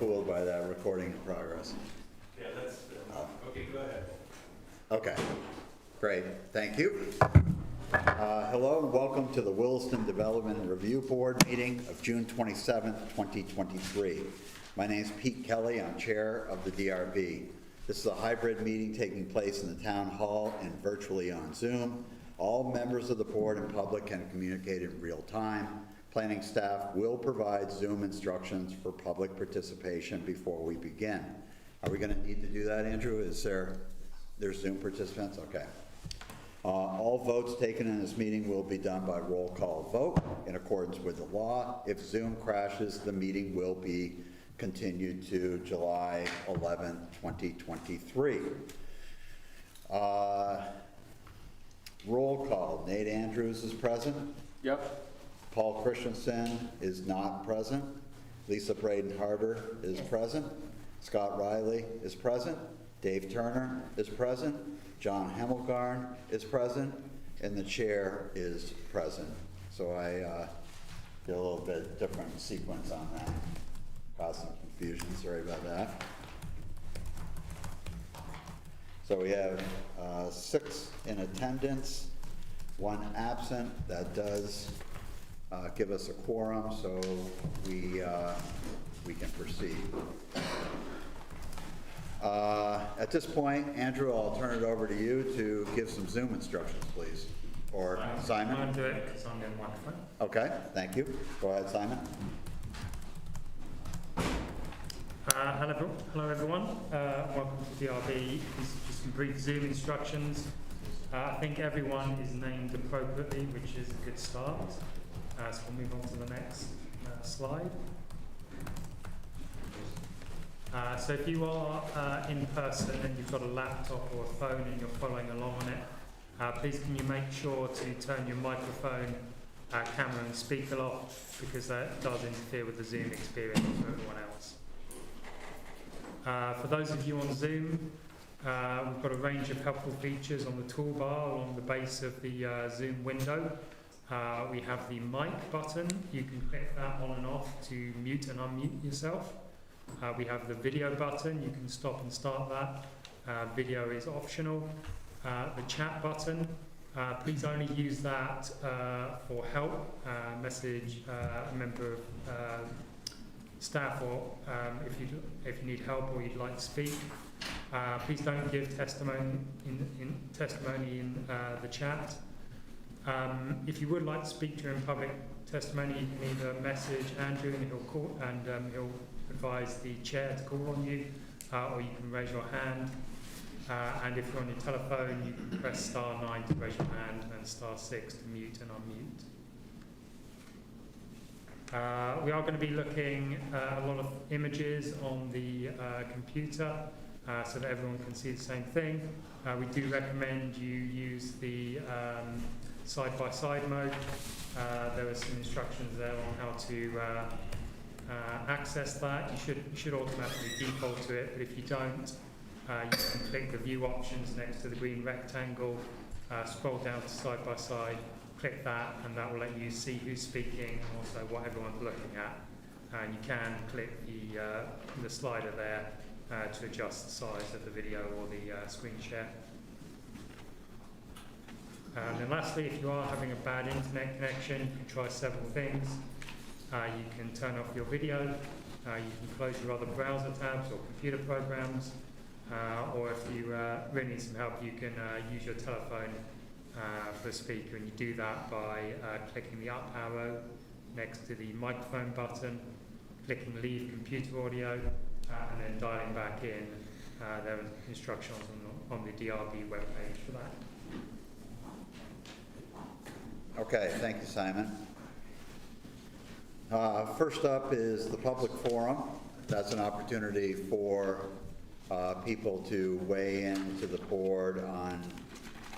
fooled by that recording in progress. Yeah, that's, okay, go ahead. Okay, great, thank you. Hello and welcome to the Williston Development and Review Board meeting of June 27th, 2023. My name is Pete Kelly, I'm chair of the DRB. This is a hybrid meeting taking place in the town hall and virtually on Zoom. All members of the board and public can communicate in real time. Planning staff will provide Zoom instructions for public participation before we begin. Are we going to need to do that, Andrew? There's Zoom participants? Okay. All votes taken in this meeting will be done by roll call vote in accordance with the law. If Zoom crashes, the meeting will be continued to July 11th, 2023. Roll call. Nate Andrews is present. Yep. Paul Christensen is not present. Lisa Braden Harder is present. Scott Riley is present. Dave Turner is present. John Hemmelgarn is present. And the chair is present. So I did a little bit different sequence on that. Caused some confusion, sorry about that. So we have 6 in attendance, 1 absent. That does give us a quorum, so we can proceed. At this point, Andrew, I'll turn it over to you to give some Zoom instructions, please. Or Simon? I'm going to do it because I'm doing microphone. Okay, thank you. Go ahead, Simon. Hello everyone. Welcome to DRB. Just some brief Zoom instructions. I think everyone is named appropriately, which is a good start. So we'll move on to the next slide. So if you are in person and you've got a laptop or a phone and you're following along on it, please can you make sure to turn your microphone, camera and speaker off, because that does interfere with the Zoom experience for everyone else. For those of you on Zoom, we've got a range of helpful features on the toolbar along the base of the Zoom window. We have the mic button. You can click that on and off to mute and unmute yourself. We have the video button. You can stop and start that. Video is optional. The chat button. Please only use that for help, message a member of staff, or if you need help or you'd like to speak. Please don't give testimony in the chat. If you would like to speak during public testimony, you can either message Andrew and he'll advise the chair to call on you, or you can raise your hand. And if you're on your telephone, you can press *9 to raise your hand and *6 to mute and unmute. We are going to be looking at a lot of images on the computer so that everyone can see the same thing. We do recommend you use the side-by-side mode. There are some instructions there on how to access that. You should automatically default to it, but if you don't, you can click the view options next to the green rectangle, scroll down to side-by-side, click that, and that will let you see who's speaking and also what everyone's looking at. And you can click the slider there to adjust the size of the video or the screen share. And then lastly, if you are having a bad internet connection, you can try several things. You can turn off your video, you can close your other browser tabs or computer programs, or if you really need some help, you can use your telephone for a speaker, and you do that by clicking the up arrow next to the microphone button, clicking leave computer audio, and then dialing back in. There are instructions on the DRB webpage for that. Okay, thank you, Simon. First up is the public forum. That's an opportunity for people to weigh in to the board on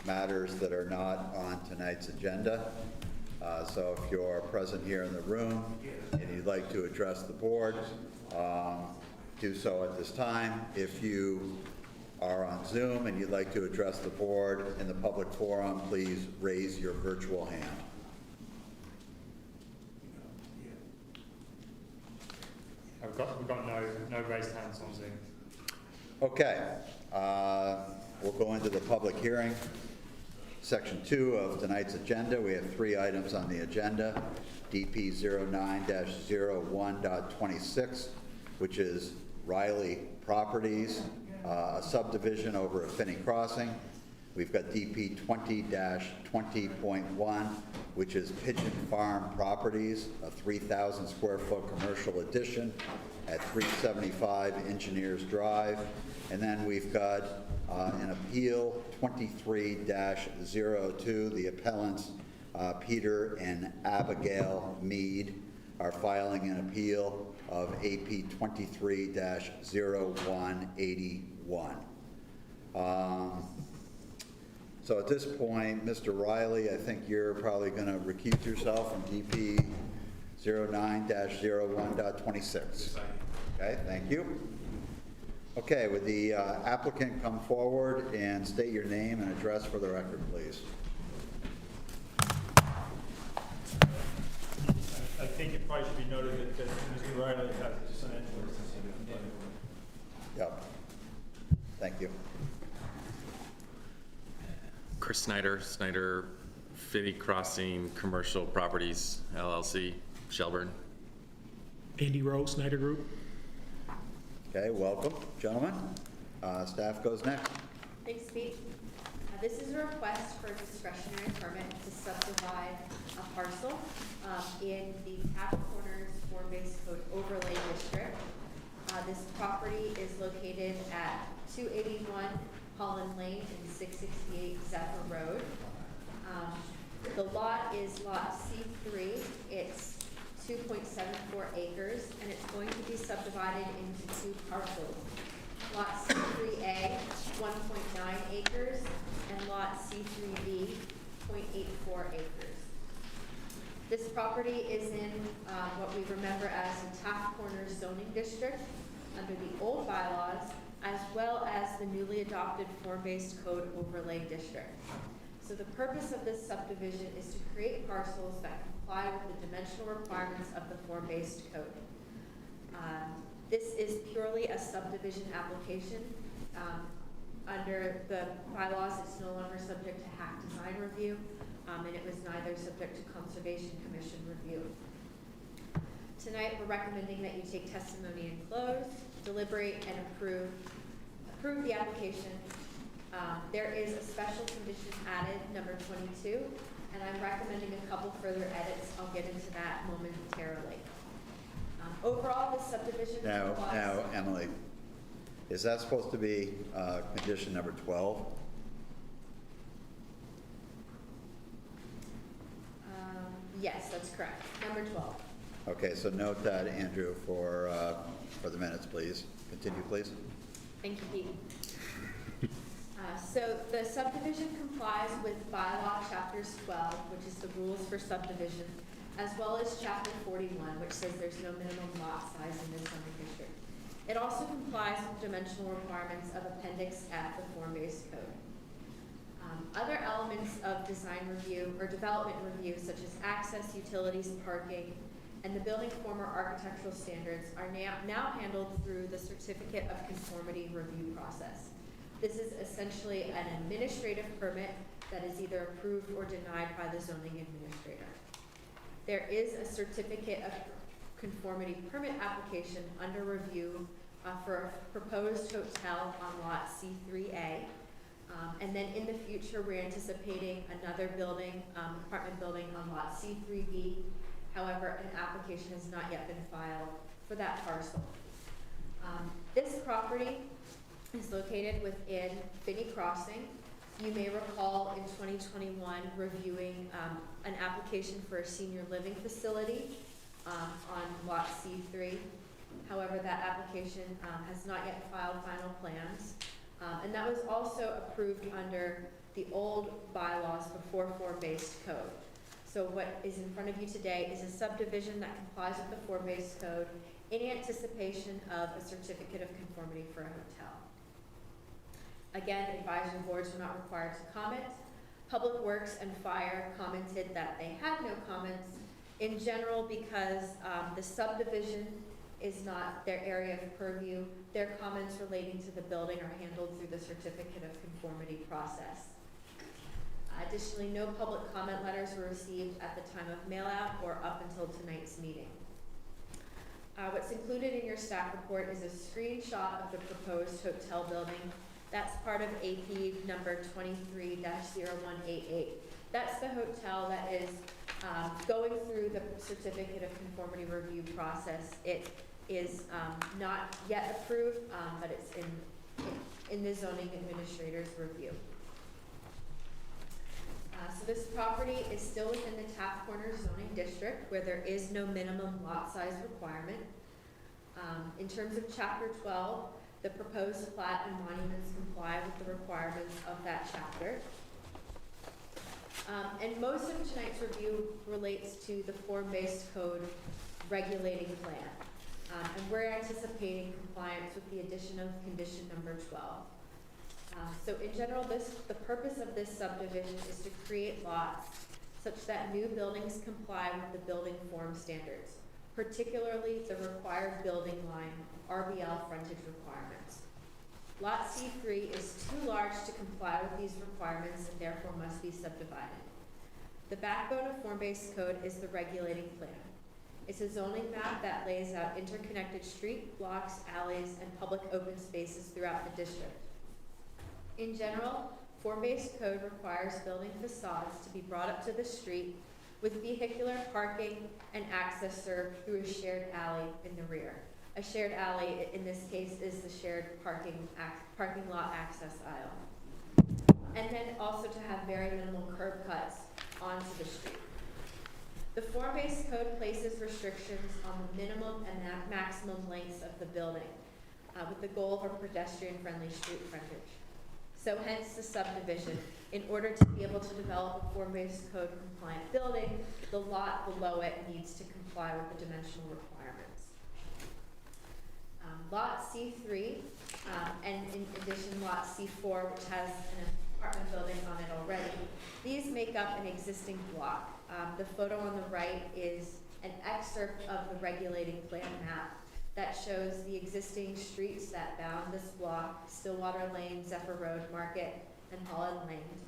matters that are not on tonight's agenda. So if you're present here in the room and you'd like to address the board, do so at this time. If you are on Zoom and you'd like to address the board in the public forum, please raise your virtual hand. We've got no raised hands on Zoom. Okay, we'll go into the public hearing. Section 2 of tonight's agenda, we have 3 items on the agenda. DP 09-01.26, which is Riley Properties, a subdivision over at Finney Crossing. We've got DP 20-20.1, which is Pigeon Farm Properties, a 3,000 square foot commercial addition at 375 Engineers Drive. And then we've got an appeal 23-02, the appellants Peter and Abigail Mead are filing an appeal of AP 23-0181. So at this point, Mr. Riley, I think you're probably going to recuse yourself from DP 09-01.26. Okay, thank you. Okay, would the applicant come forward and state your name and address for the record, please? I think it probably should be noted that Mr. Riley has just an entrance. Yep. Thank you. Chris Snyder, Finney Crossing Commercial Properties, LLC, Shelburne. Andy Rowe, Snyder Group. Okay, welcome, gentlemen. Staff goes next. Thanks, Pete. This is a request for a discretionary permit to subdivide a parcel in the Tap Corners Form-Based Code Overlay District. This property is located at 281 Holland Lane and 668 Zephyr Road. The lot is lot C3. It's 2.74 acres, and it's going to be subdivided into 2 parcels. Lot C3A, 1.9 acres, and lot C3B, 0.84 acres. This property is in what we remember as the Taft Corners zoning district under the old bylaws, as well as the newly adopted form-based code overlay district. So the purpose of this subdivision is to create parcels that comply with the dimensional requirements of the form-based code. This is purely a subdivision application. Under the bylaws, it's no longer subject to HAC design review, and it was neither subject to Conservation Commission review. Tonight, we're recommending that you take testimony and close, deliberate, and approve the application. There is a special condition added, number 22, and I'm recommending a couple further edits. I'll get into that momentarily. Overall, this subdivision Now, Emily, is that supposed to be condition number 12? Yes, that's correct. Number 12. Okay, so note that, Andrew, for the minutes, please. Continue, please. Thank you, Pete. So the subdivision complies with bylaw chapters 12, which is the rules for subdivision, as well as chapter 41, which says there's no minimum lot size in this zoning district. It also complies with dimensional requirements of Appendix F, the form-based code. Other elements of design review or development review, such as access, utilities, parking, and the building form or architectural standards are now handled through the Certificate of Conformity review process. This is essentially an administrative permit that is either approved or denied by the zoning administrator. There is a Certificate of Conformity permit application under review for a proposed hotel on lot C3A. And then in the future, we're anticipating another building, apartment building on lot C3B. However, an application has not yet been filed for that parcel. This property is located within Finney Crossing. You may recall in 2021 reviewing an application for a senior living facility on lot C3. However, that application has not yet filed final plans. And that was also approved under the old bylaws before form-based code. So what is in front of you today is a subdivision that complies with the form-based code in anticipation of a certificate of conformity for a hotel. Again, advisory boards were not required to comment. Public Works and Fire commented that they had no comments in general because the subdivision is not their area of purview. Their comments relating to the building are handled through the certificate of conformity process. Additionally, no public comment letters were received at the time of mailout or up until tonight's meeting. What's included in your staff report is a screenshot of the proposed hotel building. That's part of AP number 23-0188. That's the hotel that is going through the certificate of conformity review process. It is not yet approved, but it's in the zoning administrator's review. So this property is still within the Taft Corner zoning district where there is no minimum lot size requirement. In terms of Chapter 12, the proposed plat and monuments comply with the requirements of that chapter. And most of tonight's review relates to the form-based code regulating plan. And we're anticipating compliance with the addition of condition number 12. So in general, the purpose of this subdivision is to create lots such that new buildings comply with the building form standards, particularly the required building line RBL frontage requirements. Lot C3 is too large to comply with these requirements and therefore must be subdivided. The backbone of form-based code is the regulating plan. It's a zoning map that lays out interconnected street, blocks, alleys, and public open spaces throughout the district. In general, form-based code requires building facades to be brought up to the street with vehicular parking and access served through a shared alley in the rear. A shared alley, in this case, is the shared parking lot access aisle. And then also to have very minimal curb cuts onto the street. The form-based code places restrictions on the minimum and maximum lengths of the building with the goal of a pedestrian-friendly street frontage. So hence the subdivision. In order to be able to develop a form-based code compliant building, the lot below it needs to comply with the dimensional requirements. Lot C3, and in addition Lot C4, which has an apartment building on it already, these make up an existing block. The photo on the right is an excerpt of the regulating plan map that shows the existing streets that bound this block: Stillwater Lane, Zephyr Road, Market, and Holland Lane.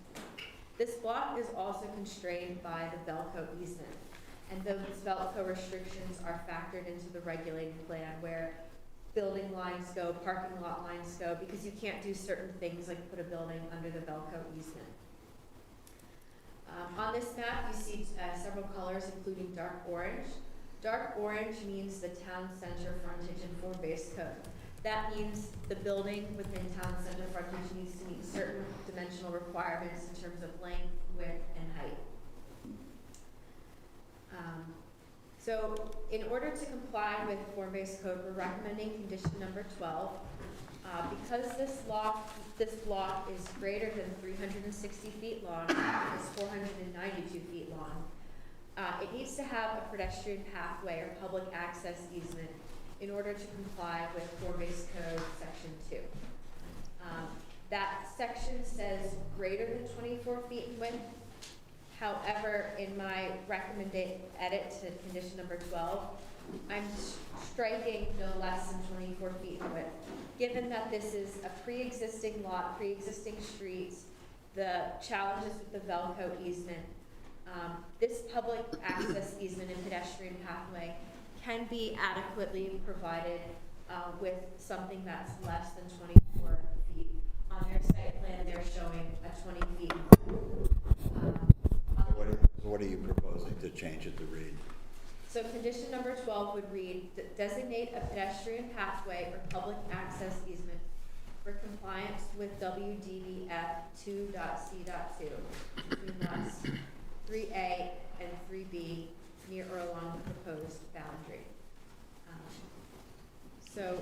This block is also constrained by the Velco easement, and those Velco restrictions are factored into the regulating plan where building lines go, parking lot lines go, because you can't do certain things like put a building under the Velco easement. On this map, you see several colors, including dark orange. Dark orange means the town center frontage in form-based code. That means the building within town center frontage needs to meet certain dimensional requirements in terms of length, width, and height. So in order to comply with form-based code, we're recommending condition number 12. Because this block is greater than 360 feet long, it's 492 feet long, it needs to have a pedestrian pathway or public access easement in order to comply with form-based code section 2. That section says greater than 24 feet in width. However, in my recommended edit to condition number 12, I'm striking no less than 24 feet in width. Given that this is a pre-existing lot, pre-existing streets, the challenges with the Velco easement, this public access easement and pedestrian pathway can be adequately provided with something that's less than 24 feet. On their site plan, they're showing a 20 feet. What are you proposing to change it to read? So condition number 12 would read, designate a pedestrian pathway or public access easement for compliance with WDBF 2.C.2 between lots 3A and 3B near or along the proposed boundary. So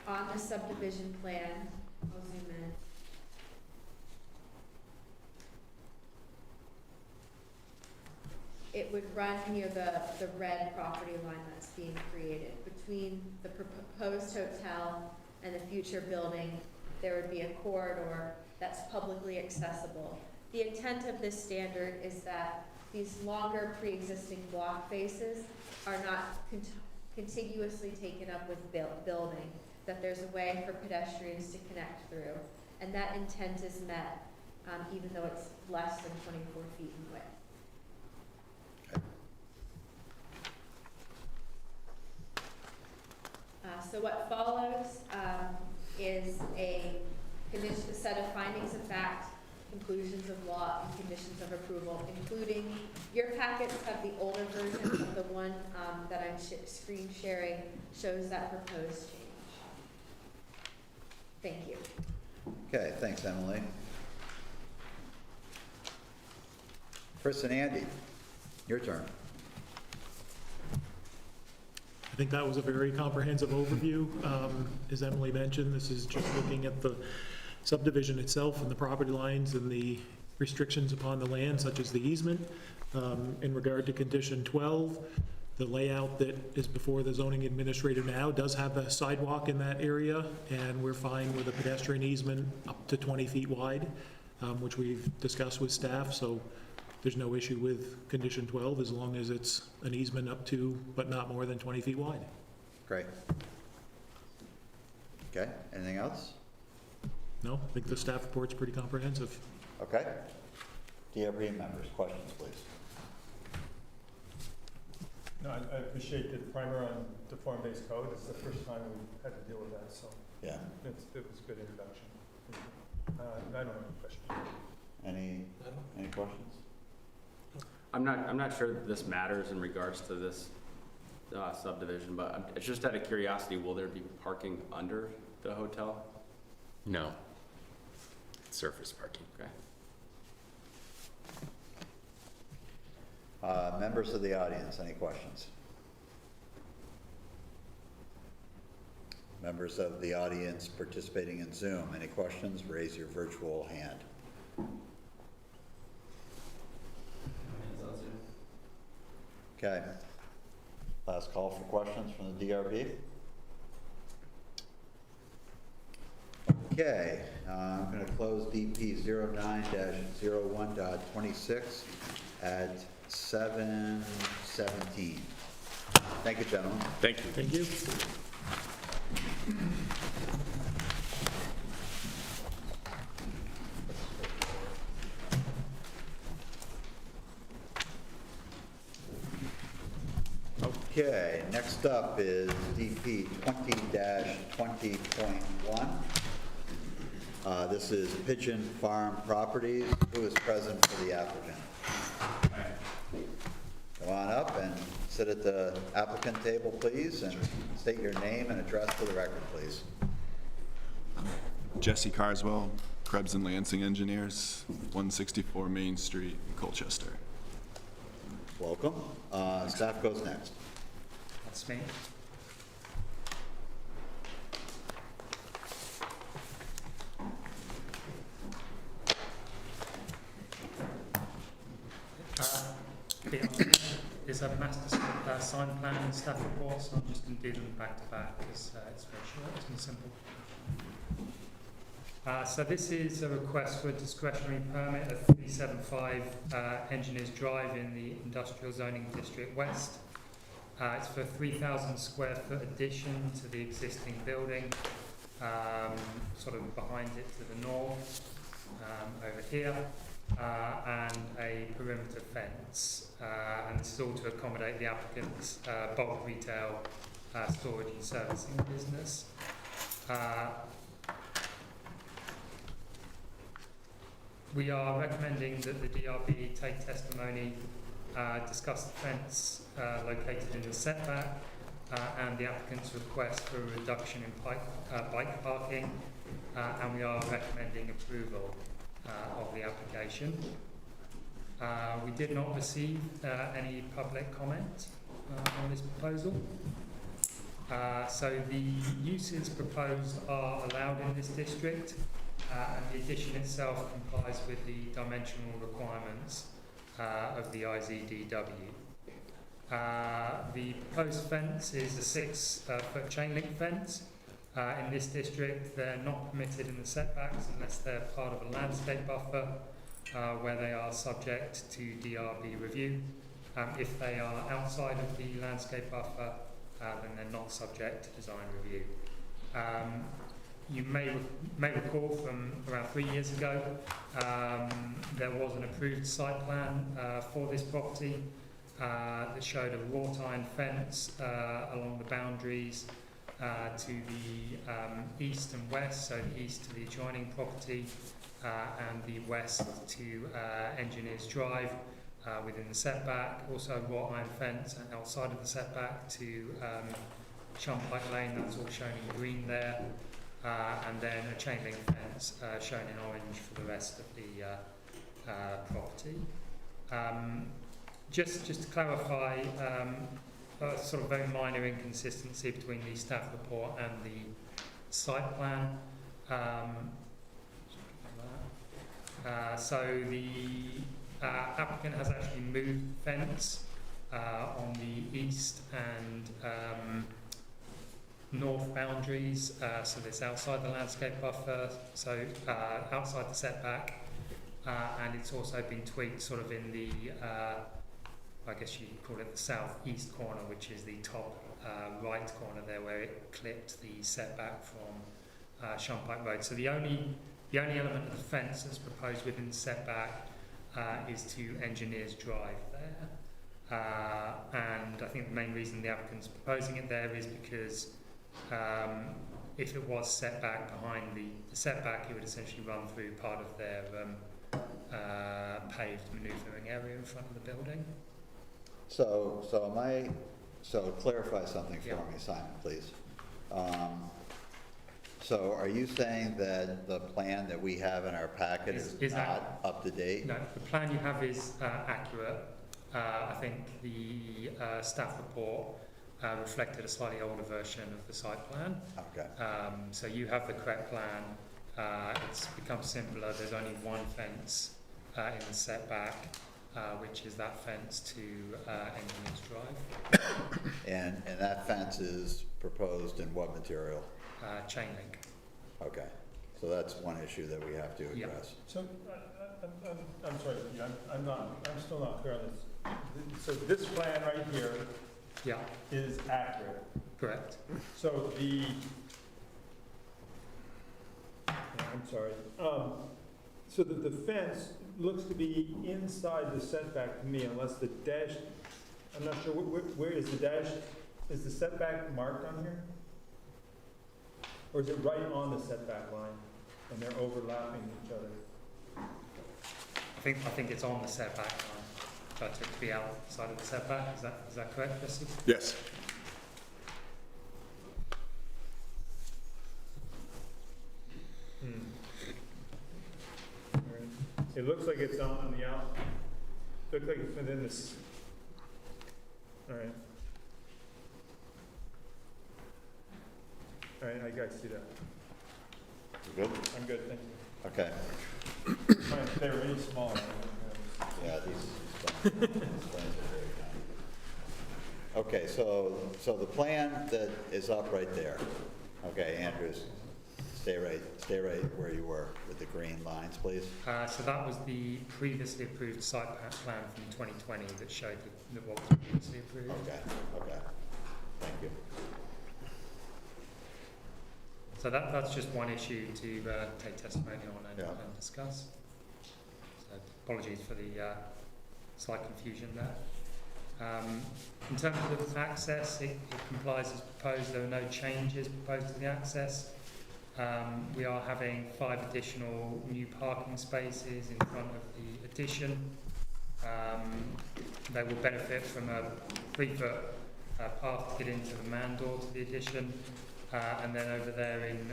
on the subdivision plan, I'll zoom in. It would run near the red property line that's being created. Between the proposed hotel and the future building, there would be a corridor that's publicly accessible. The intent of this standard is that these longer pre-existing block faces are not contiguously taken up with building, that there's a way for pedestrians to connect through. And that intent is met, even though it's less than 24 feet in width. So what follows is a set of findings of fact, conclusions of law, and conditions of approval, including, your packets have the older version of the one that I'm screen sharing, shows that proposed change. Thank you. Okay, thanks, Emily. Chris and Andy, your turn. I think that was a very comprehensive overview. As Emily mentioned, this is just looking at the subdivision itself and the property lines and the restrictions upon the land, such as the easement. In regard to condition 12, the layout that is before the zoning administrator now does have a sidewalk in that area, and we're fine with a pedestrian easement up to 20 feet wide, which we've discussed with staff, so there's no issue with condition 12 as long as it's an easement up to, but not more than 20 feet wide. Great. Okay, anything else? No, I think the staff report's pretty comprehensive. Okay. DRB members, questions, please. No, I appreciate the primer on the form-based code. It's the first time we've had to deal with that, so Yeah. it was a good introduction. I don't have any questions. Any questions? I'm not sure that this matters in regards to this subdivision, but it's just out of curiosity, will there be parking under the hotel? No. Surface parking. Okay. Members of the audience, any questions? Members of the audience participating in Zoom, any questions? Raise your virtual hand. Okay. Last call for questions from the DRB. Okay, I'm going to close DP 09-01.26 at 7:17. Thank you, gentlemen. Thank you. Thank you. Okay, next up is DP 20-20.1. This is Pigeon Farm Properties. Who is present for the applicant? Come on up and sit at the applicant table, please, and state your name and address for the record, please. Jesse Carswell, Krebs and Lansing Engineers, 164 Main Street, Colchester. Welcome. Staff goes next. That's me. Is a master sign plan and staff report, so I'm just going to do them back to back because it's very short and simple. So this is a request for a discretionary permit at 375 Engineers Drive in the Industrial Zoning District West. It's for a 3,000 square foot addition to the existing building, sort of behind it to the north, over here, and a perimeter fence. And this is all to accommodate the applicant's bulk retail storage and servicing business. We are recommending that the DRB take testimony, discuss the fence located in the setback, and the applicant's request for a reduction in bike parking, and we are recommending approval of the application. We did not receive any public comment on this proposal. So the uses proposed are allowed in this district, and the addition itself complies with the dimensional requirements of the IZDW. The proposed fence is a 6-foot chain link fence. In this district, they're not permitted in the setbacks unless they're part of a landscape buffer, where they are subject to DRB review. If they are outside of the landscape buffer, then they're not subject to design review. You may recall from around 3 years ago, there was an approved site plan for this property that showed a wrought iron fence along the boundaries to the east and west, so the east to the adjoining property and the west to Engineers Drive within the setback. Also a wrought iron fence outside of the setback to Shumpike Lane, that's all shown in green there. And then a chain link fence shown in orange for the rest of the property. Just to clarify, a sort of very minor inconsistency between the staff report and the site plan. So the applicant has actually moved fence on the east and north boundaries, so it's outside the landscape buffer, so outside the setback, and it's also been tweaked sort of in the, I guess you could call it the southeast corner, which is the top right corner there where it clipped the setback from Shumpike Road. So the only element of the fence that's proposed within the setback is to Engineers Drive there. And I think the main reason the applicant's proposing it there is because if it was set back behind the setback, it would essentially run through part of their paved manoeuvring area in front of the building. So clarify something for me, Simon, please. So are you saying that the plan that we have in our packet is not up to date? No, the plan you have is accurate. I think the staff report reflected a slightly older version of the site plan. Okay. So you have the correct plan. It's become simpler. There's only one fence in the setback, which is that fence to Engineers Drive. And that fence is proposed in what material? Chain link. Okay. So that's one issue that we have to address. So, I'm sorry, I'm still not clear on this. So this plan right here is accurate. Correct. So I'm sorry. So the fence looks to be inside the setback to me, unless the dash, I'm not sure, where is the dash? Is the setback marked on here? Or is it right on the setback line and they're overlapping each other? I think it's on the setback line, but to be outside of the setback. Is that correct, Jesse? Yes. All right. It looks like it's on the out. Looks like it's within this. All right. All right, I see that. Good? I'm good, thank you. Okay. Fine, if they were any smaller. Yeah, these plans are very tiny. Okay, so the plan that is up right there. Okay, Andrews, stay right where you were with the green lines, please. So that was the previously approved site plan from 2020 that showed what was previously approved. Okay. Thank you. So that's just one issue to take testimony on and discuss. So apologies for the slight confusion there. In terms of access, it complies as proposed. There are no changes proposed to the access. We are having 5 additional new parking spaces in front of the addition. They will benefit from a 3-foot path to get into the man door to the addition. And then over there in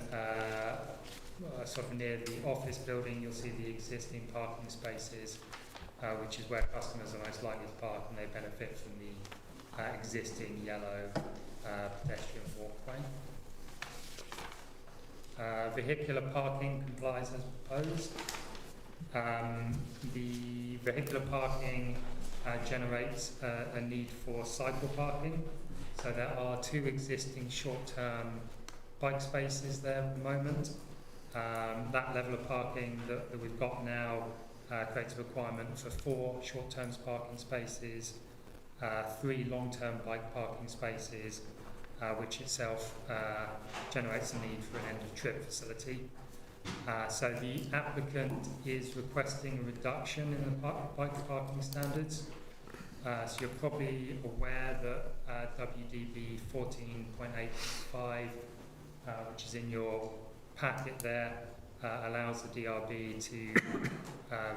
sort of near the office building, you'll see the existing parking spaces, which is where customers are most likely to park, and they benefit from the existing yellow pedestrian walkway. Vehicular parking complies as proposed. The vehicular parking generates a need for cycle parking. So there are 2 existing short-term bike spaces there at the moment. That level of parking that we've got now creates a requirement for 4 short-term parking spaces, 3 long-term bike parking spaces, which itself generates a need for an end-of-trip facility. So the applicant is requesting a reduction in the bike parking standards. So you're probably aware that WDB 14.85, which is in your packet there, allows the DRB to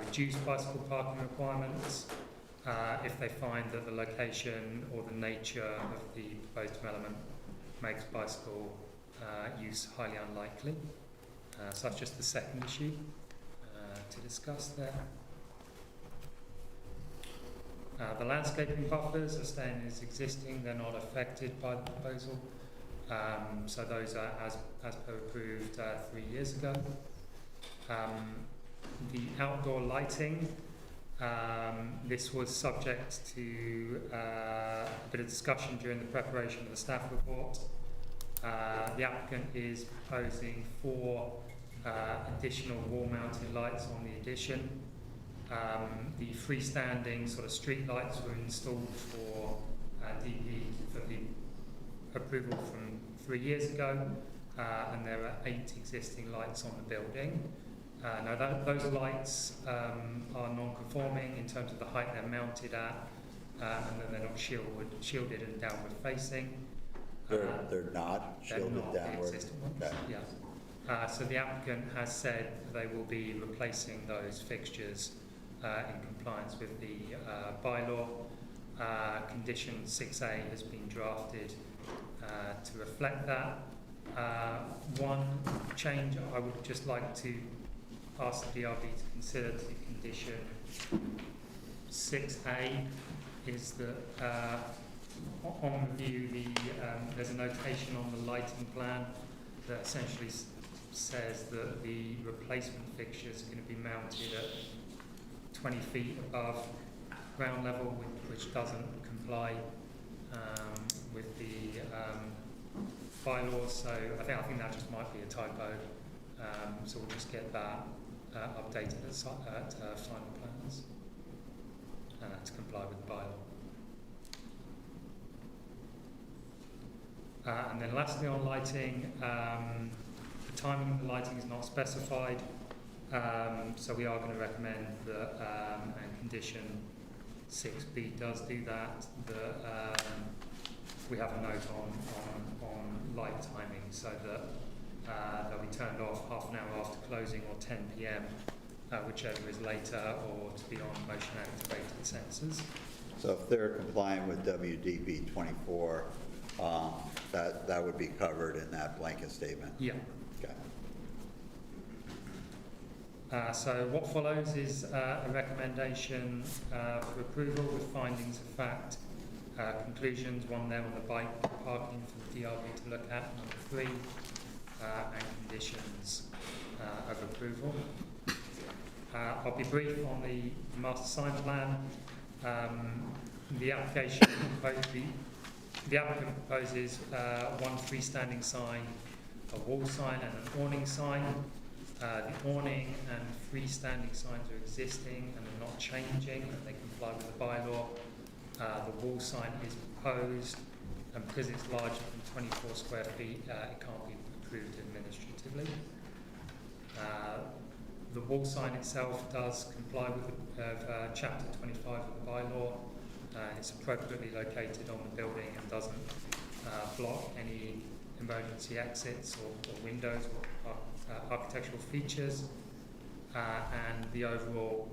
reduce bicycle parking requirements if they find that the location or the nature of the proposed development makes bicycle use highly unlikely. So that's just the second issue to discuss there. The landscaping buffers are staying as existing, they're not affected by the proposal. So those are as per approved 3 years ago. The outdoor lighting, this was subject to a bit of discussion during the preparation of the staff report. The applicant is proposing 4 additional wall-mounted lights on the addition. The freestanding sort of street lights were installed for DP for the approval from 3 years ago, and there are 8 existing lights on the building. Now those lights are non-conforming in terms of the height they're mounted at, and then they're not shielded and downward facing. They're not shielded they're not the downward? existing ones. Okay. Yeah. So the applicant has said they will be replacing those fixtures in compliance with the bylaw. Condition 6A has been drafted to reflect that. One change I would just like to ask the DRB to consider to condition 6A is that on review there's a notation on the lighting plan that essentially says that the replacement fixtures are going to be mounted at 20 feet above ground level, which doesn't comply with the bylaws. So I think that just might be a typo. So we'll just get that updated at final plans to comply with the bylaw. And then lastly on lighting, the timing of the lighting is not specified, so we are going to recommend that, and condition 6B does do that, that we have a note on light timing so that they'll be turned off half an hour after closing or 10 p.m, whichever is later, or to be on motion activated sensors. So if they're complying with WDB 24, that would be covered in that blanket statement? Yeah. Okay. So what follows is a recommendation for approval with findings of fact, conclusions, one there on the bike parking for the DRB to look at, number 3, and conditions of approval. I'll be brief on the master sign plan. The application, the applicant proposes 1 freestanding sign, a wall sign and an awning sign. The awning and freestanding signs are existing and are not changing, and they comply with the bylaw. The wall sign is proposed, and because it's larger than 24 square feet, it can't be approved administratively. The wall sign itself does comply with Chapter 25 of the bylaw. It's appropriately located on the building and doesn't block any emergency exits or windows or architectural features. And the overall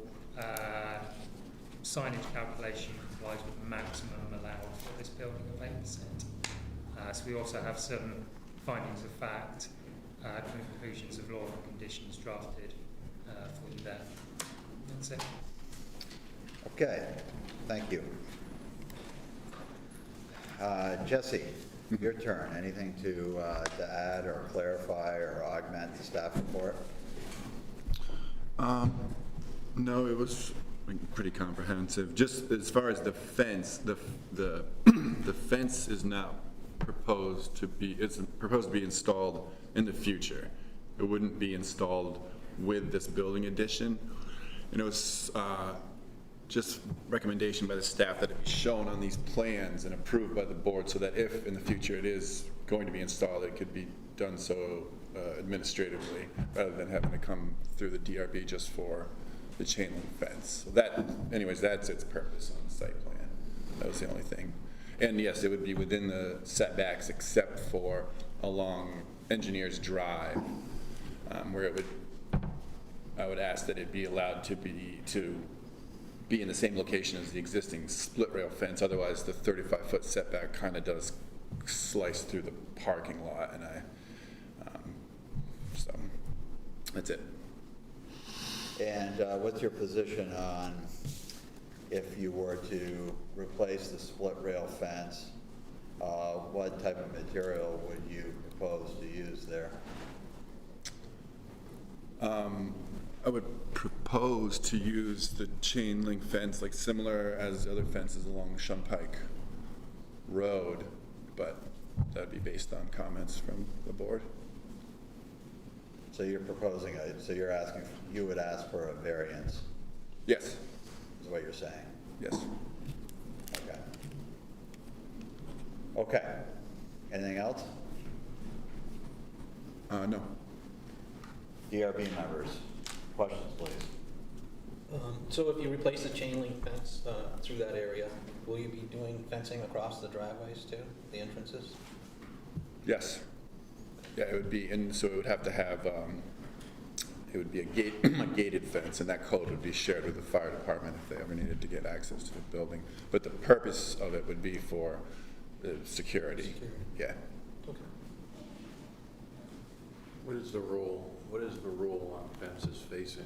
signage calculation complies with the maximum allowed for this building of 8%. So we also have some findings of fact, conclusions of law and conditions drafted for you there. That's it. Okay, thank you. Jesse, your turn. Anything to add or clarify or augment the staff report? No, it was pretty comprehensive. Just as far as the fence, the fence is not proposed to be, it's proposed to be installed in the future. It wouldn't be installed with this building addition. And it was just recommendation by the staff that it be shown on these plans and approved by the board so that if in the future it is going to be installed, it could be done so administratively rather than having to come through the DRB just for the chain link fence. So that, anyways, that's its purpose on the site plan. That was the only thing. And yes, it would be within the setbacks except for along Engineers Drive, where it would, I would ask that it be allowed to be in the same location as the existing split rail fence. Otherwise, the 35-foot setback kind of does slice through the parking lot, and so that's it. And what's your position on if you were to replace the split rail fence, what type of material would you propose to use there? I would propose to use the chain link fence, like similar as other fences along Shunpike Road, but that'd be based on comments from the board. So you're proposing, so you're asking, you would ask for a variance, Yes, is what you're saying? yes. Okay. Okay. Anything else? No. DRB members, questions, please. So if you replace the chain link fence through that area, will you be doing fencing across the driveways too, the entrances? Yes. Yeah, it would be, and so it would have to have, it would be a gated fence, and that code would be shared with the fire department if they ever needed to get access to the building. But the purpose of it would be for security. Yeah. Okay. What is the rule on fences facing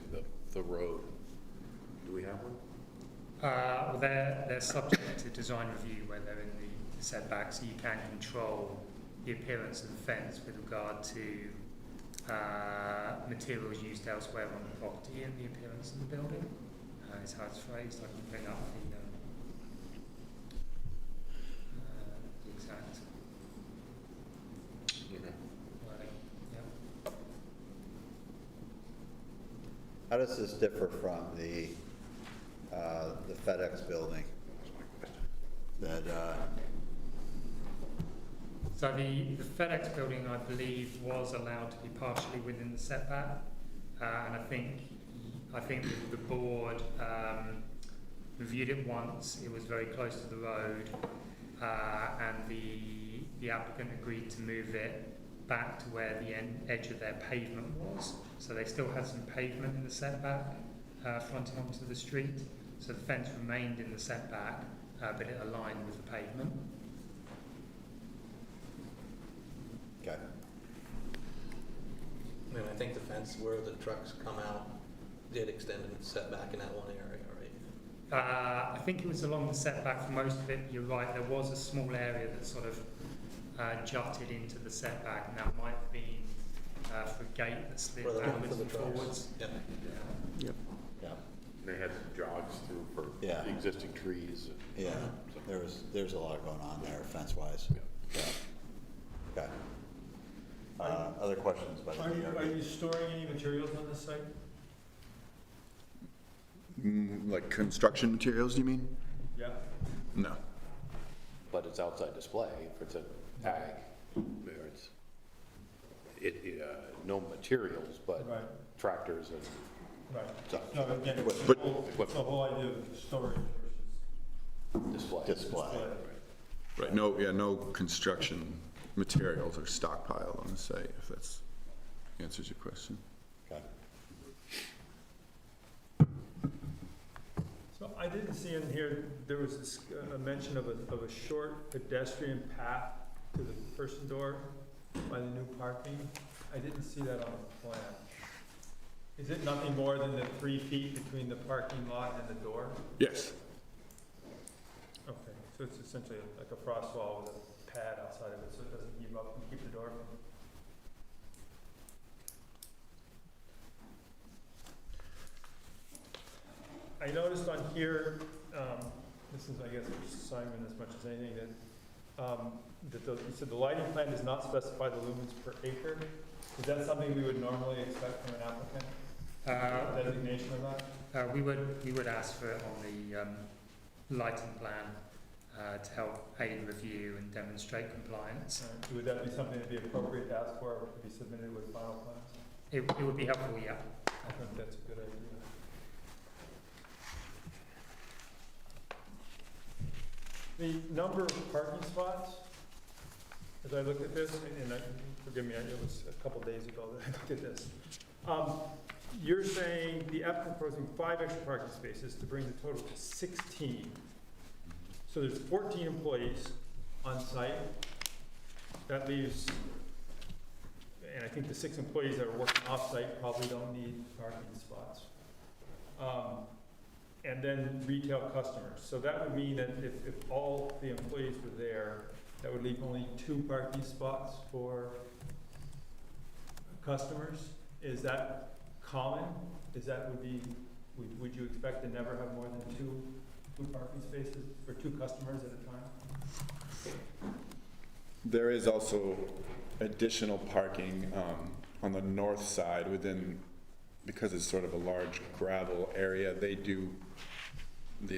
the road? Do we have one? Well, they're subject to design review where they're in the setback, so you can control the appearance of the fence with regard to materials used elsewhere on the property and the appearance of the building. Is how it's phrased. I can bring up the exact wording. Yeah. How does this differ from the FedEx building? That, So the FedEx building, I believe, was allowed to be partially within the setback, and I think the board reviewed it once. It was very close to the road, and the applicant agreed to move it back to where the edge of their pavement was. So they still had some pavement in the setback, fronting onto the street. So the fence remained in the setback, but it aligned with the pavement. okay. I mean, I think the fence where the trucks come out did extend in setback in that one area, right? I think it was along the setback for most of it. You're right, there was a small area that sort of jutted into the setback, and that might have been for a gate that slid For the backwards and trucks. forwards. Yeah. Yeah, They had some jogs through for Yeah. the existing trees. yeah. There's a lot going on there fence-wise. Yeah. Okay. Other questions by the Are DRB? you storing any materials on this site? Like construction materials, you mean? Yeah. No. But it's outside display, if it's an ag, where it's, no materials, but Right, tractors and right. stuff, No, again, it's But- the whole idea of storage versus display. Display. display. Right, no construction materials are stockpiled on the site, if that's answers your question. Okay. So I didn't see in here, there was this, a mention of a short pedestrian path to the person door by the new parking. I didn't see that on the plan. Is it nothing more than the 3 feet between the parking lot and the door? Yes. Okay, so it's essentially like a frost wall with a pad outside of it, so it doesn't heave up and keep the door from. I noticed on here, this is, I guess, for Simon as much as anything, that you said the lighting plan does not specify the lumens per acre. Is that something we would normally expect from an applicant? Designation of We would ask for it on the lighting plan to help aid review and demonstrate compliance. Would that be something that'd be appropriate to ask for, or to be submitted with final plans? It would be helpful, yeah. I think that's a good idea. The number of parking spots, as I looked at this, and forgive me, it was a couple days ago that I looked at this. You're saying the applicant proposing 5 extra parking spaces to bring the total to 16. So there's 14 employees on site. That leaves, and I think the 6 employees that are working off-site probably don't need parking spots. And then retail customers. So that would mean that if all the employees were there, that would leave only 2 parking spots for customers. Is that common? Would you expect to never have more than two parking spaces for 2 customers at a time? There is also additional parking on the north side within, because it's sort of a large gravel area, the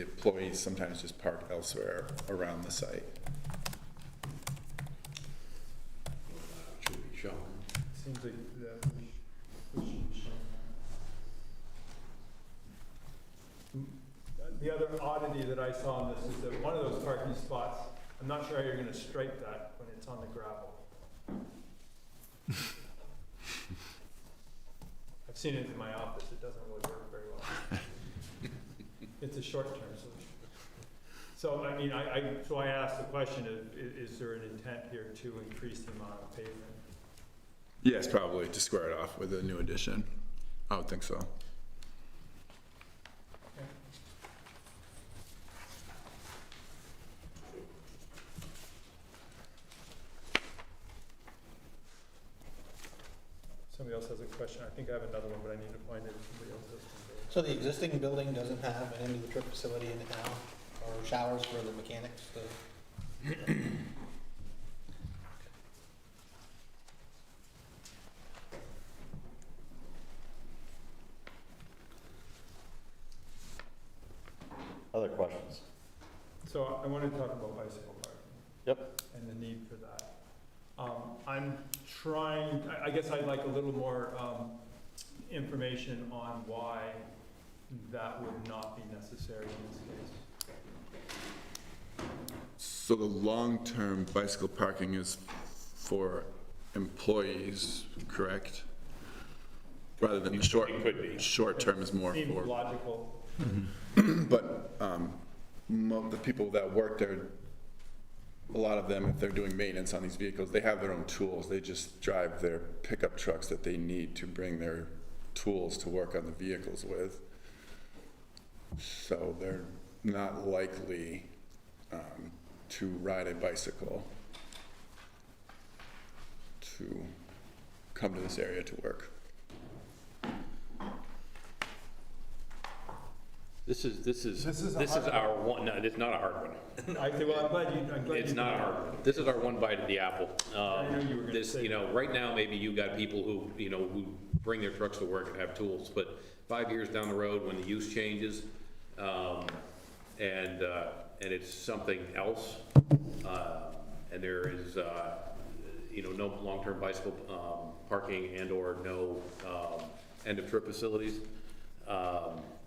employees sometimes just park elsewhere around the site. Should be shown. Seems like that we should be shown that. The other oddity that I saw in this is that one of those parking spots, I'm not sure how you're gonna stripe that when it's on the gravel. I've seen it in my office, it doesn't really work very well. It's a short-term solution. So, I mean, I asked the question, is there an intent here to increase the amount of pavement? Yes, probably to square it off with a new addition. I would think so. Okay. Somebody else has a question. I think I have another one, but I need to find it if somebody else has one. So the existing building doesn't have an end of the trip facility in it now, or showers for the mechanics to? Other questions? So I want to talk about bicycle parking. Yep. And the need for that. I'm trying, I guess I'd like a little more information on why that would not be necessary in this case. So the long-term bicycle parking is for employees, correct? Rather than the short, It could be. short term is more Seems for, logical. but the people that work there, a lot of them, if they're doing maintenance on these vehicles, they have their own tools. They just drive their pickup trucks that they need to bring their tools to work on the vehicles with. So they're not likely to ride a bicycle to come to this area to work. This is a hard our one, no, it's not a hard one. I say, well, I'm glad you. It's not a hard one. This is our one bite of the apple. I knew you were gonna This, say you know, right now, maybe you got people who, you know, who bring their trucks to work and have tools, but 5 years down the road, when the use changes, and it's something else, and there is, you know, no long-term bicycle parking and/or no end-of-trip facilities,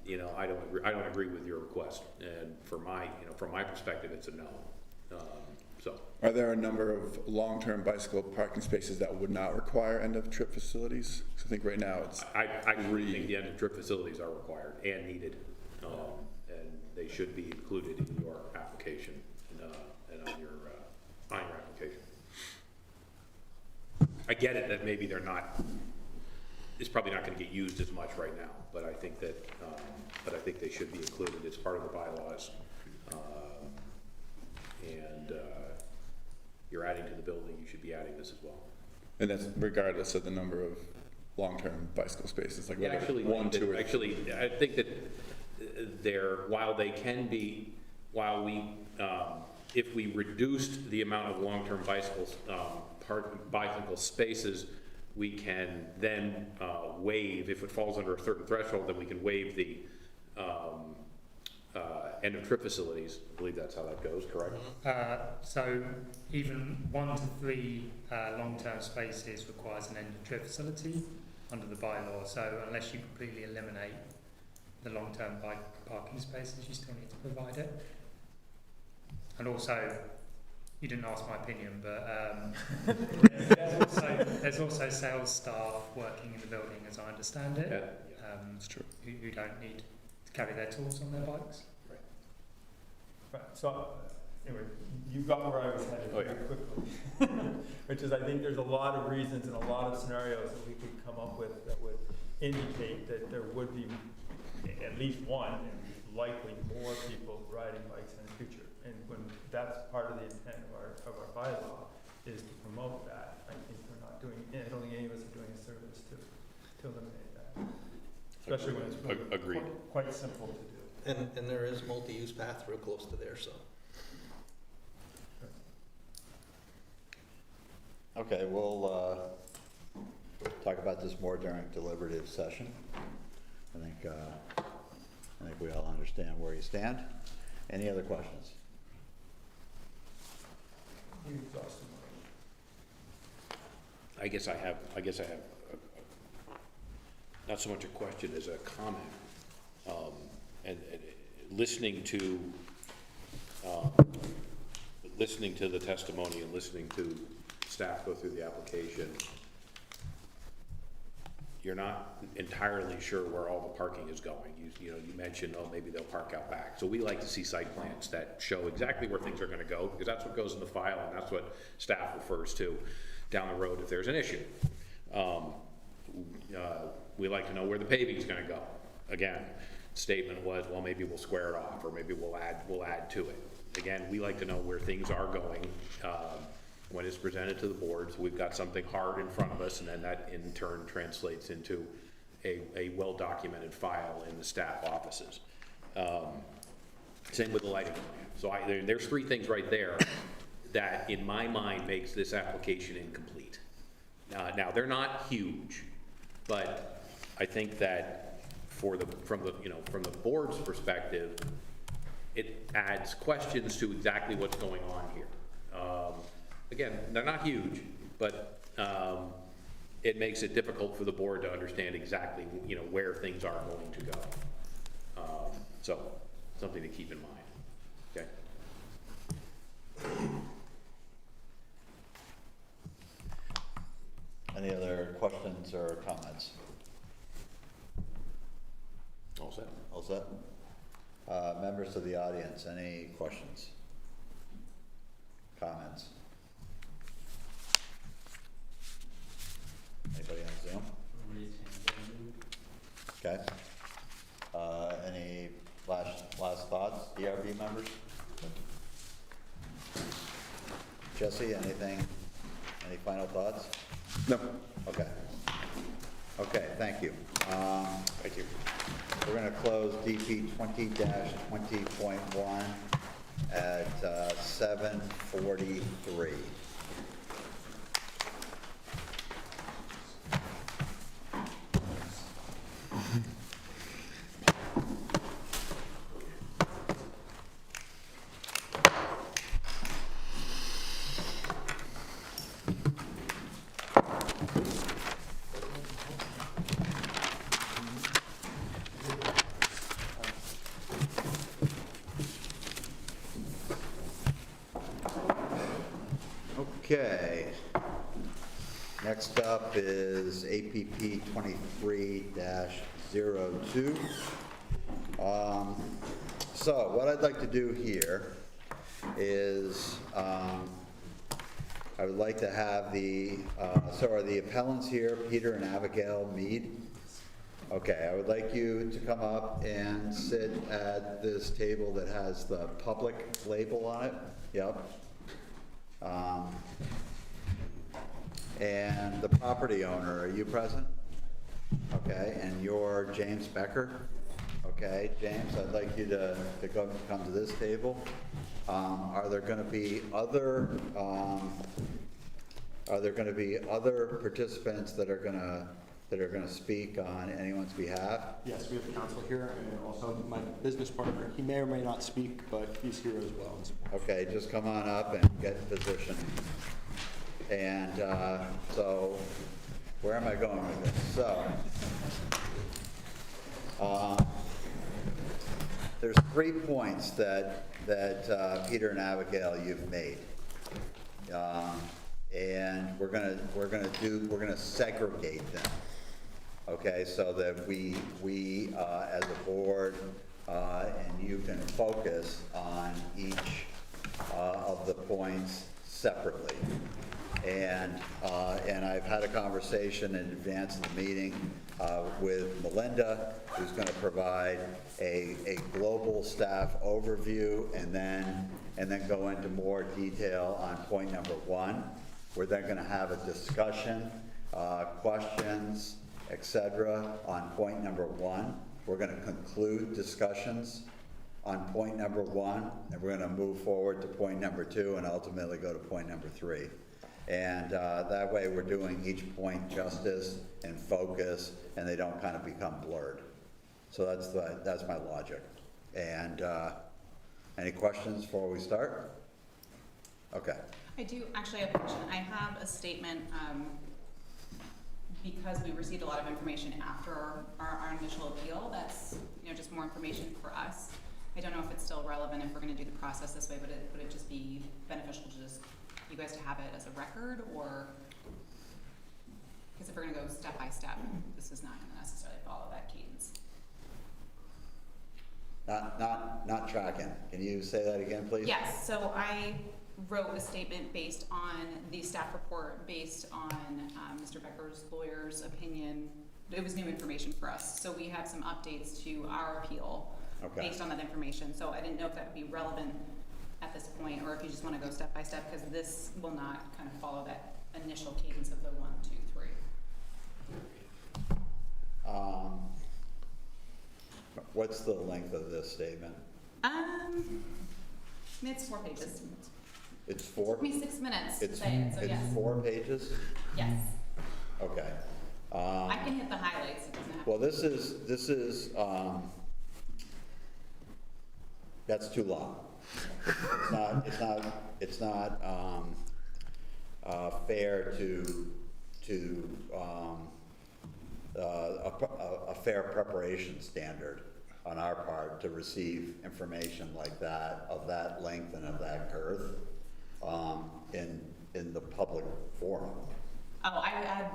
you know, I don't agree with your request, and from my perspective, it's a no. So. Are there a number of long-term bicycle parking spaces that would not require end-of-trip facilities? 'Cause I think right now it's I think the end-of-trip facilities are required and needed, and they should be included in your application and on your application. I get it that maybe they're not. It's probably not going to get used as much right now, but I think that they should be included as part of the bylaws. And you're adding to the building, you should be adding this as well. And that's regardless of the number of long-term bicycle spaces, like whether Actually, one, two, or actually, I think that while they can be, if we reduced the amount of long-term bicycle spaces, we can then waive, if it falls under a certain threshold, then we can waive the end of trip facilities, I believe that's how that goes, correct? So even 1 to 3 long-term spaces requires an end-of-trip facility under the bylaw. So unless you completely eliminate the long-term bike parking spaces, you still need to provide it. And also, you didn't ask my opinion, but there's also sales staff working in the building, as I understand it. Yeah, that's true. Who don't need to carry their tools on their bikes. Right, so, anyway, you got where I was headed Oh, very quickly. Which is, I think there's a lot of reasons and a lot of scenarios that we could come up with that would indicate that there would be at least one, and likely more people riding bikes in the future. And when that's part of the intent of our bylaw, is to promote that. I think we're not doing, I don't think any of us are doing a service to eliminate that. Especially when it's really Agreed. quite simple to do. And there is multi-use path real close to there, so. Okay, we'll talk about this more during deliberative session. I think we all understand where you stand. Any other questions? You exhausted I guess I have not so much a question as a comment. And listening to the testimony and listening to staff go through the application, you're not entirely sure where all the parking is going. You mentioned, oh, maybe they'll park out back. So we like to see site plans that show exactly where things are gonna go, because that's what goes in the file, and that's what staff refers to down the road if there's an issue. We like to know where the paving is gonna go. Again, statement was, well, maybe we'll square it off, or maybe we'll add to it. Again, we like to know where things are going when it's presented to the board, so we've got something hard in front of us, and then that in turn translates into a well-documented file in the staff offices. Same with the lighting plan. So there's 3 things right there that, in my mind, makes this application incomplete. Now they're not huge, but I think that from the board's perspective, it adds questions to exactly what's going on here. Again, they're not huge, but it makes it difficult for the board to understand exactly where things are going to go. So something to keep in mind. Okay. Any other questions or comments? All set. All set? Members of the audience, any questions? Comments? Anybody on Zoom? Okay. Any last thoughts, DRB members? Jesse, anything, any final thoughts? No. Okay. Okay, thank you. Thank you. We're gonna close DP 20-20.1 at 7:43. Okay. Next up is APP 23-02. So what I'd like to do here is I would like to have so are the appellants here, Peter and Abigail Mead? Okay, I would like you to come up and sit at this table that has the public label on it. Yep. And the property owner, are you present? Okay, and you're James Becker? Okay, James, I'd like you to come to this table. Are there going to be other participants that are going to that are going to speak on anyone's behalf? Yes, we have counsel here and also my business partner. He may or may not speak, but he's here as well. Okay, just come on up and get in position. And so, where am I going with this? So, there's 3 points that Peter and Abigail, you've made. And we're gonna segregate them. Okay, so that we as a board, and you can focus on each of the points separately. And I've had a conversation in advance of the meeting with Melinda, who's going to provide a global staff overview and then go into more detail on point number 1. We're then going to have a discussion, questions, etc. on point number 1. We're going to conclude discussions on point number 1, and we're going to move forward to point number 2 and ultimately go to point number 3. And that way we're doing each point justice and focus, and they don't kind of become blurred. So that's my logic. And any questions before we start? Okay. I do actually have a question. I have a statement because we received a lot of information after our initial appeal. That's just more information for us. I don't know if it's still relevant if we're going to do the process this way, but would it just be beneficial to just you guys to have it as a record, or because if we're going to go step by step, this is not going to necessarily follow that cadence. Not tracking. Can you say that again, please? Yes. So I wrote a statement based on the staff report, based on Mr. Becker's lawyer's opinion. It was new information for us, so we have some updates to our appeal based on that information. So I didn't know if that would be relevant at this point, or if you just want to go step by step, because this will not kind of follow that initial cadence of the 1, 2, 3. What's the length of this statement? It's 4 pages. It's 4? It took me 6 minutes to say it, so yes. It's 4 pages? Yes. Okay. I can hit the highlights. It doesn't have Well, this is that's too long. It's not fair to a fair preparation standard on our part to receive information like that, of that length and of that girth, in the public forum. Oh, I had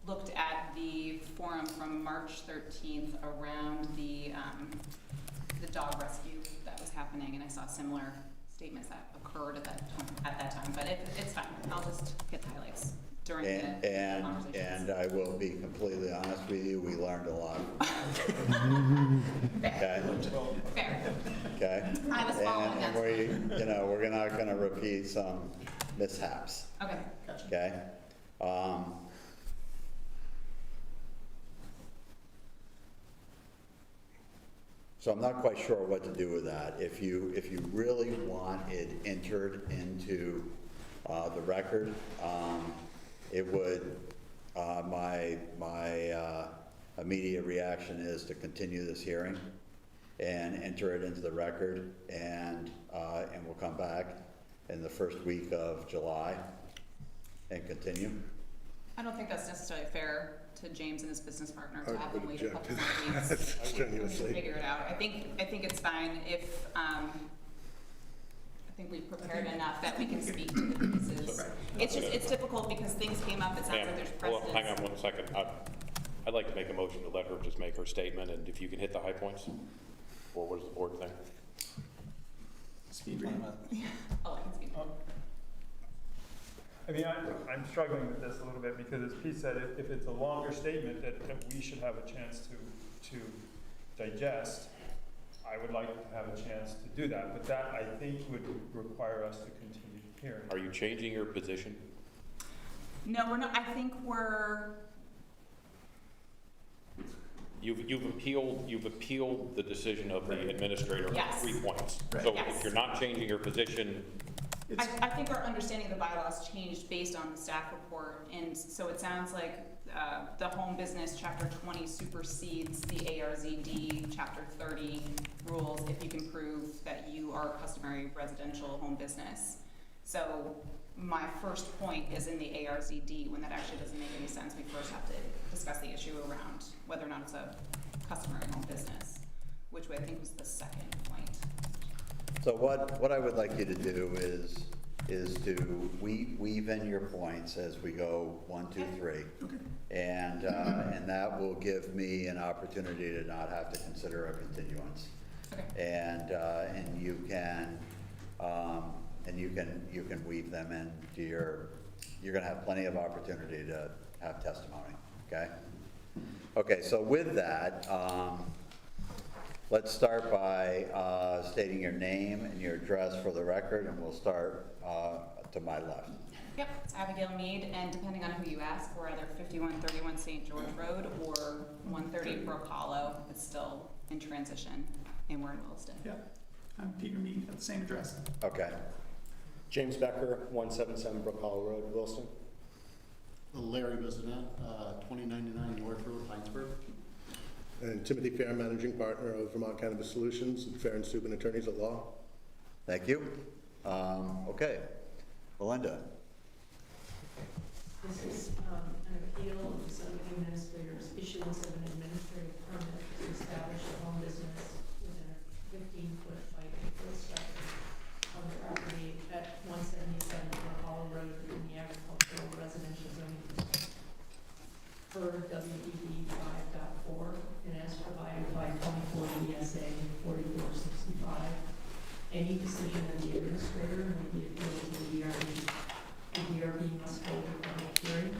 looked at the forum from March 13th around the dog rescue that was happening, and I saw similar statements that occurred at that time. But it's fine. I'll just hit the highlights during the conversations. And I will be completely honest with you. We learned a lot. Okay. Fair. Okay. I was following that. And we're not going to repeat some mishaps. Okay. Gotcha. Okay. So I'm not quite sure what to do with that. If you really want it entered into the record, it would, my immediate reaction is to continue this hearing and enter it into the record, and we'll come back in the first week of July and continue. I don't think that's necessarily fair to James and his business partner to have them wait a object couple to more weeks. that strenuously. Figure it out. I think it's fine if I think we've prepared enough that we can speak to the pieces. It's difficult because things came up. It sounds like there's Well, precedence. hang on 1 second. I'd like to make a motion to let her just make her statement, and if you can hit the high points, or what does the board think? Speed limit. Oh, I can speak. I mean, I'm struggling with this a little bit because, as Pete said, if it's a longer statement that we should have a chance to digest, I would like to have a chance to do that. But that, I think, would require us to continue hearing. Are you changing your position? No, we're not. I think we're. You've appealed the decision of the administrator on Yes. 3 points. Right. So Yes. if you're not changing your position, I think our understanding of the bylaws changed based on the staff report, and so it sounds like the home business chapter 20 supersedes the ARZD chapter 30 rules if you can prove that you are a customary residential home business. So my first point is in the ARZD, when that actually doesn't make any sense. We first have to discuss the issue around whether or not it's a customary home business, which I think was the second point. So what I would like you to do is to weave in your points as we go 1, 2, 3. Okay. And that will give me an opportunity to not have to consider a continuance. Okay. And you can weave them into you're gonna have plenty of opportunity to have testimony, okay? Okay, so with that, let's start by stating your name and your address for the record, and we'll start to my left. Yep, it's Abigail Mead, and depending on who you ask, we're either 5131 St. George Road or 130 Brook Hollow. It's still in transition, and we're in Williston. Yeah, I'm Peter Mead at the same address. Okay. James Becker, 177 Brook Hollow Road, Williston. Larry Bissonette, 2099 North Road, Heinsberg. And Timothy Fair, Managing Partner of Vermont Cannabis Solutions, and Fair and Steuben Attorneys at Law. Thank you. Okay. Belinda. This is an appeal of the zoning administrator's issuance of an administrative permit to establish a home business within a 15-foot bike field structure on the property at 177 Brook Hollow Road in the agricultural residential zoning district. Per WED 5.4 and as provided by 24 ESA 4465, any decision of the administrator may be appealed to the DRB. The DRB must hold a public hearing.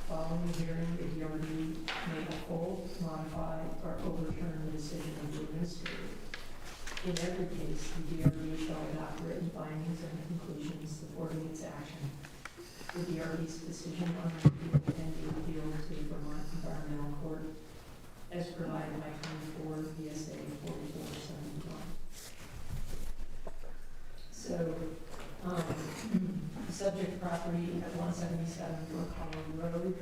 Following the hearing, the DRB may uphold, modify, or overturn the decision of the administrator. In every case, the DRB shall adopt written findings and conclusions supporting its action. The DRB's decision on review can be appealed to the Vermont Environmental Court as provided by 24 VSA 4471. So, subject property at 177 Brook Hollow Road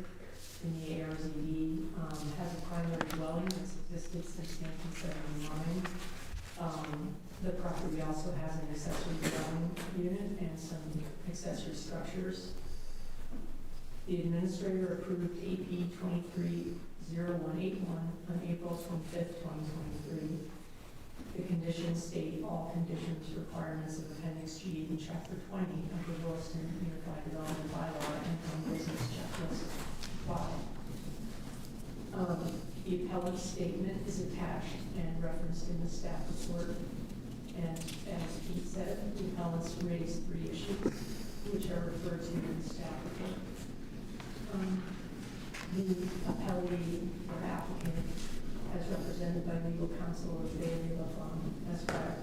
in the ARZD has a primary dwelling that's existed since 1979. The property also has an accessory dwelling unit and some accessory structures. The administrator approved AP 230181 on April 25th, 2023. The conditions state all conditions, requirements of Appendix G in Chapter 20 of the Williston Unified Development Bylaw and Home Business Checklist apply. The appellant's statement is attached and referenced in the staff report. And as Pete said, the appellants raised 3 issues, which are referred to in the staff report. The appellee or applicant, as represented by legal counsel of Bailey LaFawn Esquire,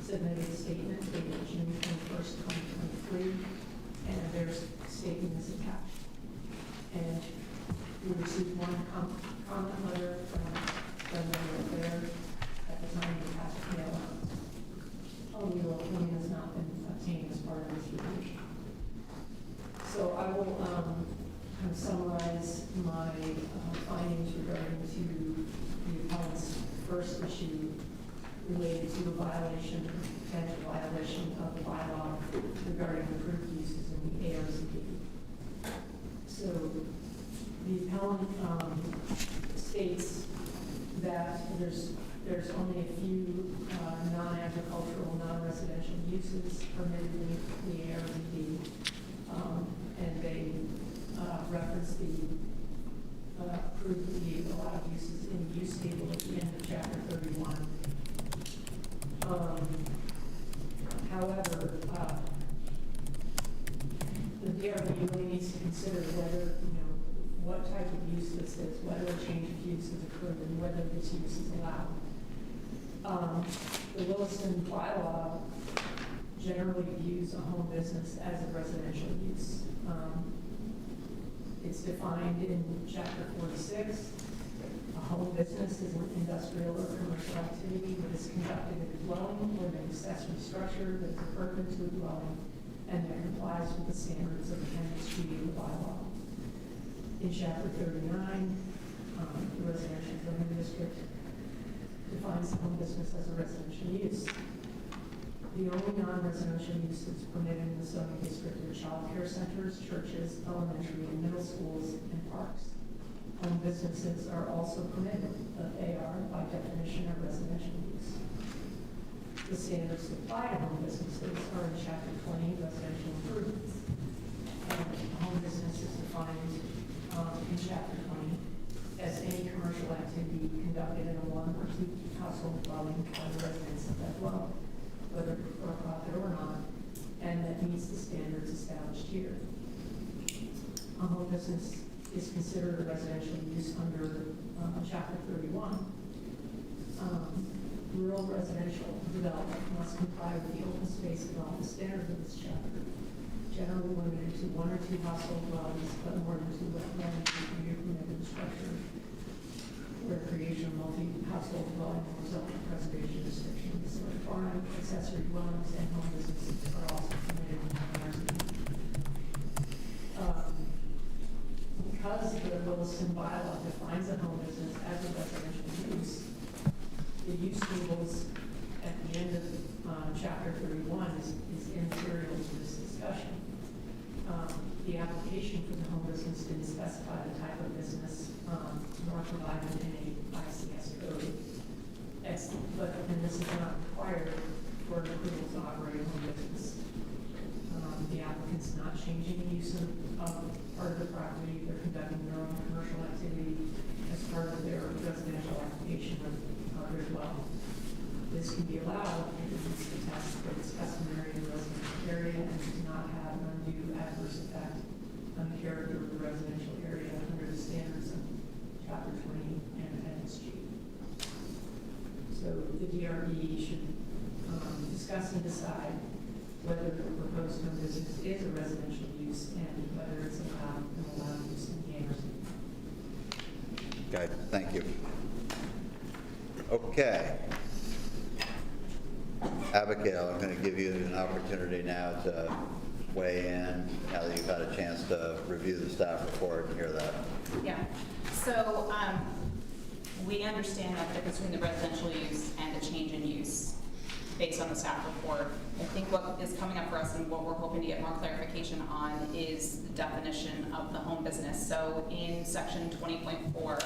submitted a statement dated June 21st, 2023, and their statement is attached. And we received one comment letter from there at the time we passed the mail out. A legal opinion has not been obtained as part of this review. So I will kind of summarize my findings regarding to the appellant's first issue related to a violation, potential violation of the bylaw regarding approved uses in the ARZD. So the appellant states that there's only a few non-agricultural, non-residential uses permitted in the ARZD, and they reference the approved the allowed uses in the use table at the end of Chapter 31. However, the DRB really needs to consider whether, what type of use this is, whether a change of use has occurred, and whether this use is allowed. The Williston bylaw generally views a home business as a residential use. It's defined in Chapter 46. A home business is an industrial or commercial activity that is conducted in a dwelling or an accessory structure that is pertinent to a dwelling and that complies with the standards of Appendix G of the bylaw. In Chapter 39, the residential zoning district defines home business as a residential use. The only non-residential uses permitted in the zoning district are childcare centers, churches, elementary and middle schools, and parks. Home businesses are also permitted, but they are, by definition, a residential use. The standards that apply to home businesses are in Chapter 20, residential improvements. And home business is defined in Chapter 20 as any commercial activity conducted in a one or two household dwelling by the residents of that dwelling, whether for profit or not, and that meets the standards established here. A home business is considered a residential use under Chapter 31. Rural residential development must comply with the open space development standards of this chapter, generally limited to one or two household dwellings, but more than two wetland and permitted structure, where creation of multi-household dwelling will result in preservation restrictions. So farming, accessory dwellings, and home businesses are also permitted in RZ. Because the Williston bylaw defines a home business as a residential use, the use tables at the end of Chapter 31 is immaterial to this discussion. The application for the home business didn't specify the type of business nor provide any ICS code. And this is not required for an approval to operate a home business. The applicant's not changing the use of part of the property. They're conducting their own commercial activity as part of their residential application of their dwelling. This can be allowed if it meets the test that it's customary in the residential area and does not have an undue adverse effect on the character of the residential area under the standards of Chapter 20 and Appendix G. So the DRB should discuss and decide whether the proposed home business is a residential use and whether it's allowed use in the ARC. Okay, thank you. Okay. Abigail, I'm going to give you an opportunity now to weigh in, now that you've had a chance to review the staff report and hear that. Yeah, so we understand that the difference between the residential use and the change in use based on the staff report. I think what is coming up for us and what we're hoping to get more clarification on is the definition of the home business. So in section 20.4,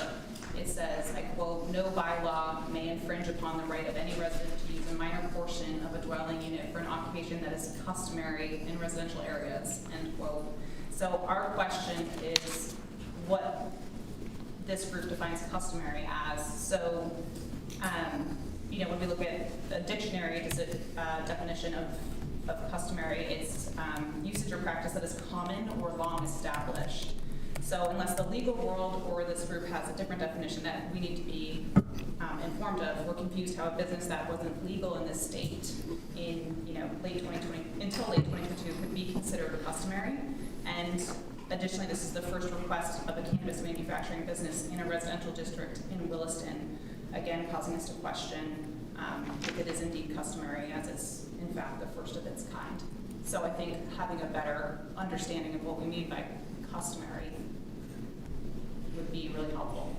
it says, I quote, "No bylaw may infringe upon the right of any resident to use a minor portion of a dwelling unit for an occupation that is customary in residential areas," end quote. So our question is what this group defines customary as. So, when we look at the dictionary, it's a definition of customary. It's usage or practice that is common or long established. So unless the legal world or this group has a different definition that we need to be informed of, we're confused how a business that wasn't legal in this state in late 2020 until late 2022 could be considered a customary. And additionally, this is the first request of a cannabis manufacturing business in a residential district in Williston, again causing us to question if it is indeed customary, as it's in fact the first of its kind. So I think having a better understanding of what we mean by customary would be really helpful.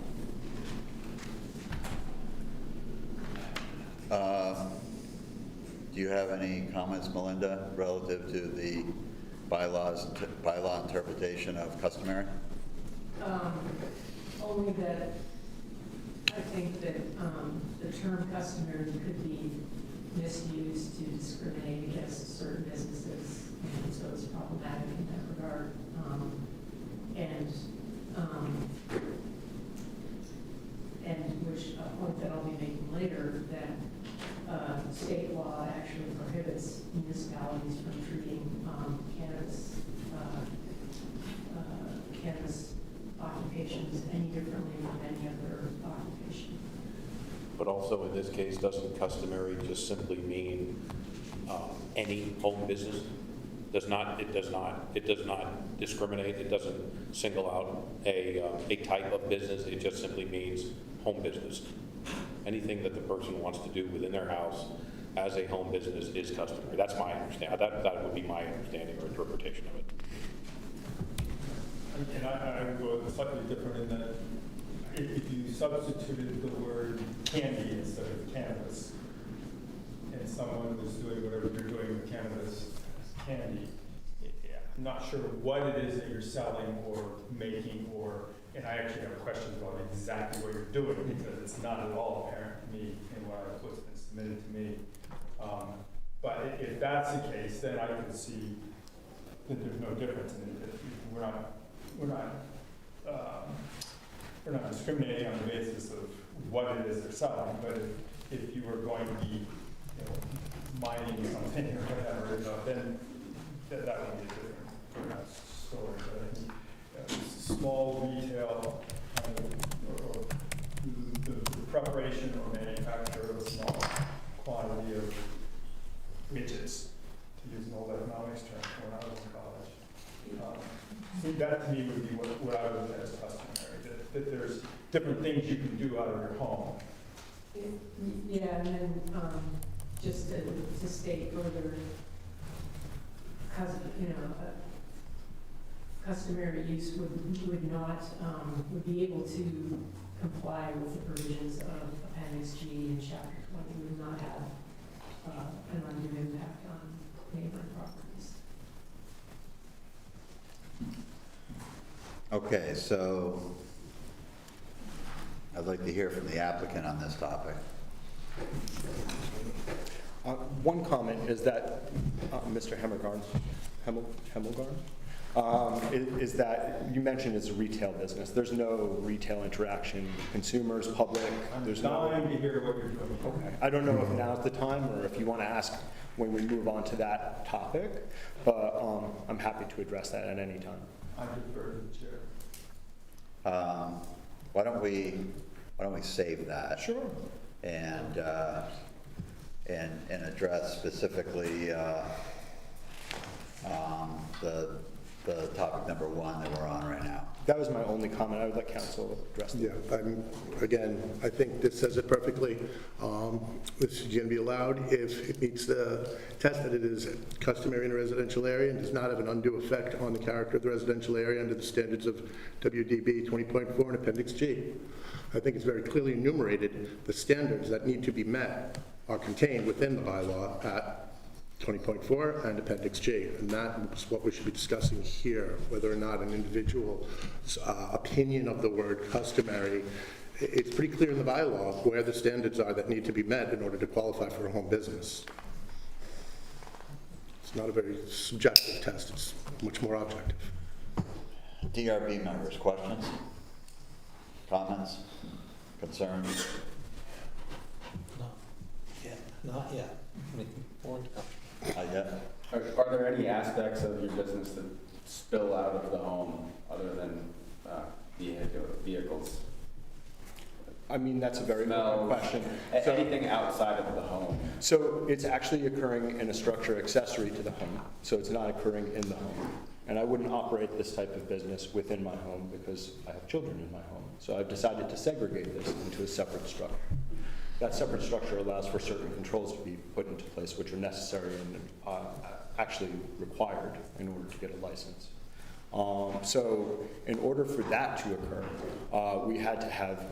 Do you have any comments, Melinda, relative to the bylaw interpretation of customary? Only that I think that the term customary could be misused to discriminate against certain businesses, and so it's problematic in that regard. And which a point that I'll be making later, that state law actually prohibits municipalities from treating cannabis occupations any differently from any other occupation. But also in this case, doesn't customary just simply mean any home business? It does not discriminate. It doesn't single out a type of business. It just simply means home business. Anything that the person wants to do within their house as a home business is customary. That's my understanding. That would be my understanding or interpretation of it. And I would go slightly different in that if you substituted the word candy instead of cannabis, and someone was doing whatever you're doing with cannabis as candy, I'm not sure what it is that you're selling or making, and I actually have questions about exactly what you're doing because it's not at all apparent to me in what's been submitted to me. But if that's the case, then I can see that there's no difference in it. We're not discriminating on the basis of what it is they're selling, but if you were going to be, mining something or whatever, then that would be a different story. But I think small retail, or the preparation or manufacture of a small quantity of widgets, to use an old economics term when I was in college. So that to me would be what I would look at as customary, that there's different things you can do out of your home. Yeah, and then just to state further, customary use would be able to comply with the provisions of Appendix G in Chapter 20, would not have an undue impact on neighboring properties. Okay, so I'd like to hear from the applicant on this topic. One comment is that, Mr. Hemmelgarn, is that you mentioned it's a retail business. There's no retail interaction, consumers, public. There's no. I'm dying to hear what you're doing. Okay. I don't know if now's the time or if you want to ask when we move on to that topic, but I'm happy to address that at any time. I defer to the chair. Why don't we save that? Sure. And address specifically the topic number 1 that we're on right now. That was my only comment. I would like council to address that. Yeah, again, I think this says it perfectly. This is going to be allowed if it meets the test that it is customary in a residential area and does not have an undue effect on the character of the residential area under the standards of WDB 20.4 and Appendix G. I think it's very clearly enumerated. The standards that need to be met are contained within the bylaw at 20.4 and Appendix G, and that's what we should be discussing here, whether or not an individual's opinion of the word customary. It's pretty clear in the bylaw where the standards are that need to be met in order to qualify for a home business. It's not a very subjective test, it's much more objective. DRB members, questions, comments, concerns? Not yet. More to come. Not yet. Are there any aspects of your business that spill out of the home other than vehicles? I mean, that's a very good question. So, anything outside of the home? So it's actually occurring in a structure accessory to the home. So it's not occurring in the home. And I wouldn't operate this type of business within my home because I have children in my home. So I've decided to segregate this into a separate structure. That separate structure allows for certain controls to be put into place, which are necessary and actually required in order to get a license. So in order for that to occur, we had to have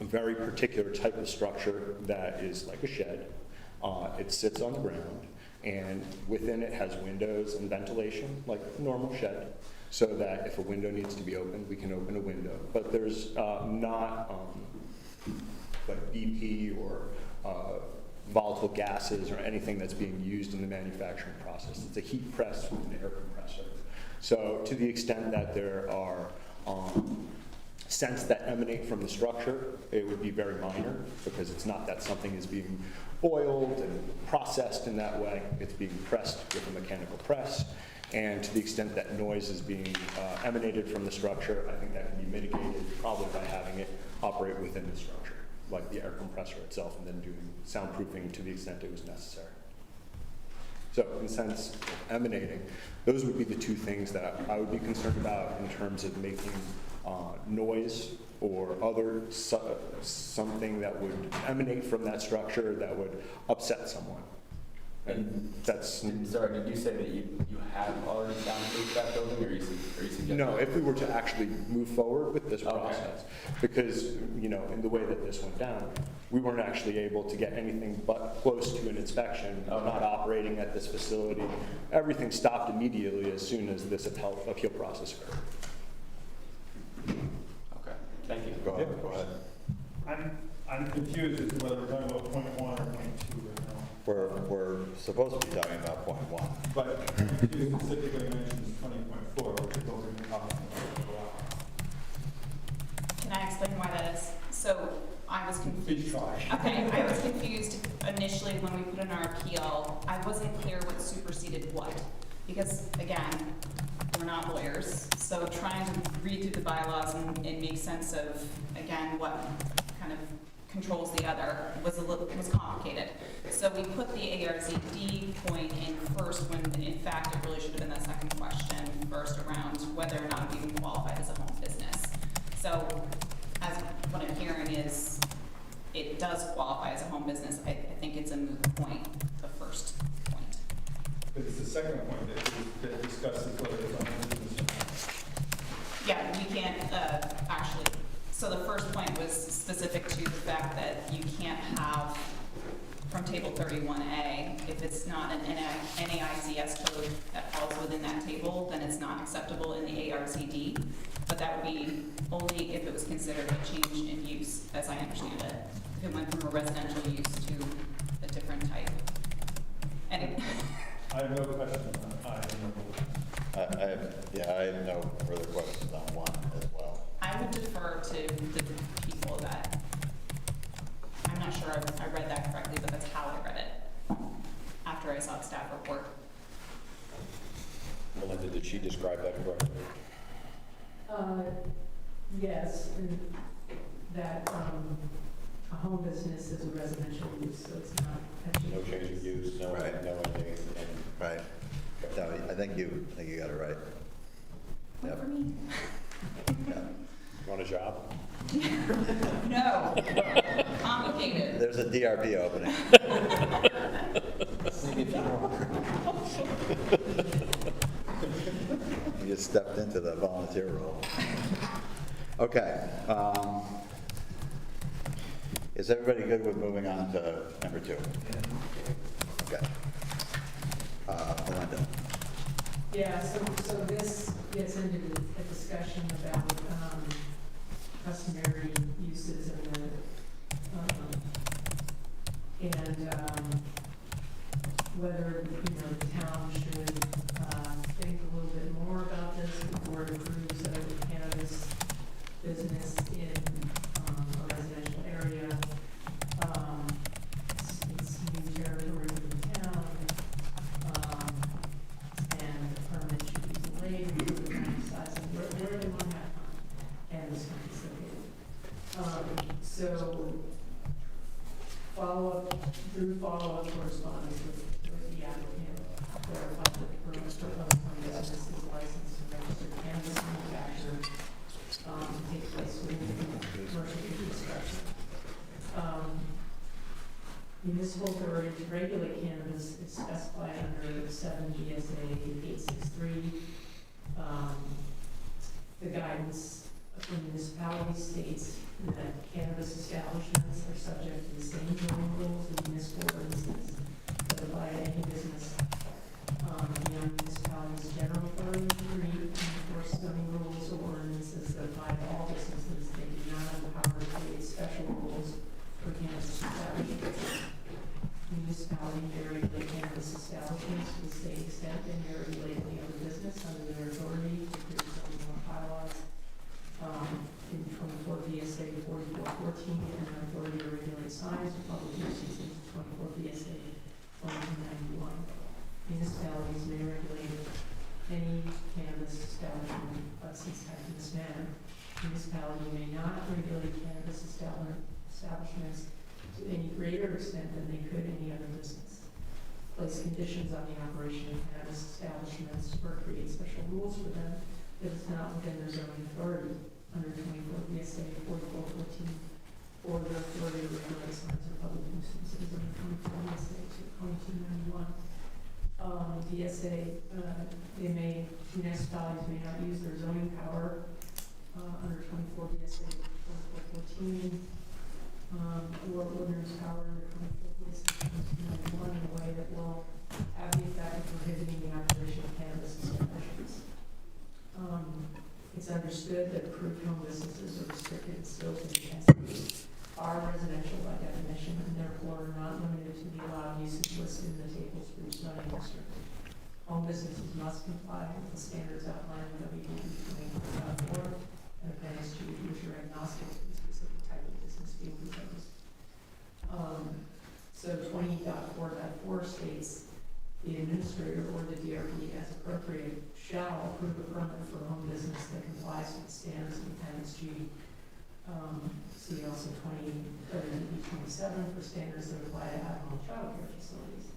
a very particular type of structure that is like a shed. It sits on the ground, and within it has windows and ventilation, like a normal shed, so that if a window needs to be opened, we can open a window. But there's not like BP or volatile gases or anything that's being used in the manufacturing process. It's a heat press with an air compressor. So to the extent that there are scents that emanate from the structure, it would be very minor because it's not that something is being boiled and processed in that way. It's being pressed with a mechanical press. And to the extent that noise is being emanated from the structure, I think that can be mitigated probably by having it operate within the structure, like the air compressor itself, and then doing soundproofing to the extent it was necessary. So in the sense of emanating, those would be the two things that I would be concerned about in terms of making noise or other something that would emanate from that structure that would upset someone. And that's, Sorry, did you say that you have already soundproofed that building, or are you suggesting? no, if we were to actually move forward with this Okay. process, because, you know, in the way that this went down, we weren't actually able to get anything but close to an inspection, not operating at this facility. Everything stopped immediately as soon as this appeal process occurred. Okay, thank you. Go ahead. I'm confused as to whether we're talking about .1 or .2 right now. We're supposed to be talking about point one. But you specifically mentioned 20.4, which is what we've been talking about for a while. Can I explain why that is? So I was confused. Please try. Okay, I was confused initially when we put in our appeal. I wasn't clear what superseded what. Because again, we're not lawyers, so trying to read through the bylaws and make sense of, again, what kind of controls the other was complicated. So we put the ARZD point in first when in fact it really should have been that second question first around whether or not it even qualified as a home business. So as what I'm hearing is it does qualify as a home business. I think it's a moot point, the first point. But it's the second point that discusses whether it's on the business or not. Yeah, we can't actually, so the first point was specific to the fact that you can't have from table 31A, if it's not an NAICS code that falls within that table, then it's not acceptable in the ARZD. But that would be only if it was considered a change in use, as I understand it. If it went from a residential use to a different type. And I have no question on that. I have no further questions on one as well. I would defer to the people that, I'm not sure I read that correctly, but that's how I read it after I saw the staff report. Melinda, did she describe that correctly? Yes, and that, a home business is a residential use, so it's not. No change of use, no, Right. no anything. Right. No, I think you got it right. Not for me. Yeah. Want a job? No. Complicated. There's a DRB opening. You just stepped into the volunteer role. Okay. Is everybody good with moving on to number 2? Okay. Melinda. Yeah, so this gets into a discussion about customary uses and whether, the town should think a little bit more about this before it approves a cannabis business in a residential area. It's new territory for the town, and the permit should be delayed until the town decides where they want to have cannabis located. So follow-up correspondence with the applicant, clarify that the permit for home business is licensed to register cannabis manufacturer to take place within the commercial infrastructure. Municipal authority to regulate cannabis is specified under 7 GSA 863. The guidance for municipalities states that cannabis establishments are subject to the same zoning rules and municipal ordinances that apply to any business. Beyond municipalities' general authority to create and enforce zoning rules or ordinances that apply to all businesses, they do not have the power to create special rules for cannabis establishments. Municipality may regulate cannabis establishments to the same extent they may regulate any other business under their authority to create zoning or bylaws. In 24 VSA 4414 and their authority to regulate signs or public uses in 24 VSA 1991. Municipalities may regulate any cannabis establishment, but since typed in this manner, municipality may not regulate cannabis establishments to any greater extent than they could any other business. Place conditions on the operation of cannabis establishments or create special rules for them that is not within their zoning authority under 24 VSA 4414 or the authority to regulate signs or public nuisances under 24 VSA 2291. VSA, municipalities may not use their zoning power under 24 VSA 2414, or ordinance power under 24 VSA 2291 in a way that will have the effect of prohibiting the operation of cannabis establishments. It's understood that approved home businesses are restricted in scope and intensity, are residential by definition, and therefore are not limited to the allowed uses listed in the tables for each zoning district. Home businesses must comply with the standards outlined in WDB 24.4 and Appendix G, which are agnostic to the specific type of business being proposed. So 20.4.4 states the administrator or the DRB, as appropriate, shall approve a permit for a home business that complies with the standards of Appendix G. See also 27 for standards that apply to at-home child care facilities.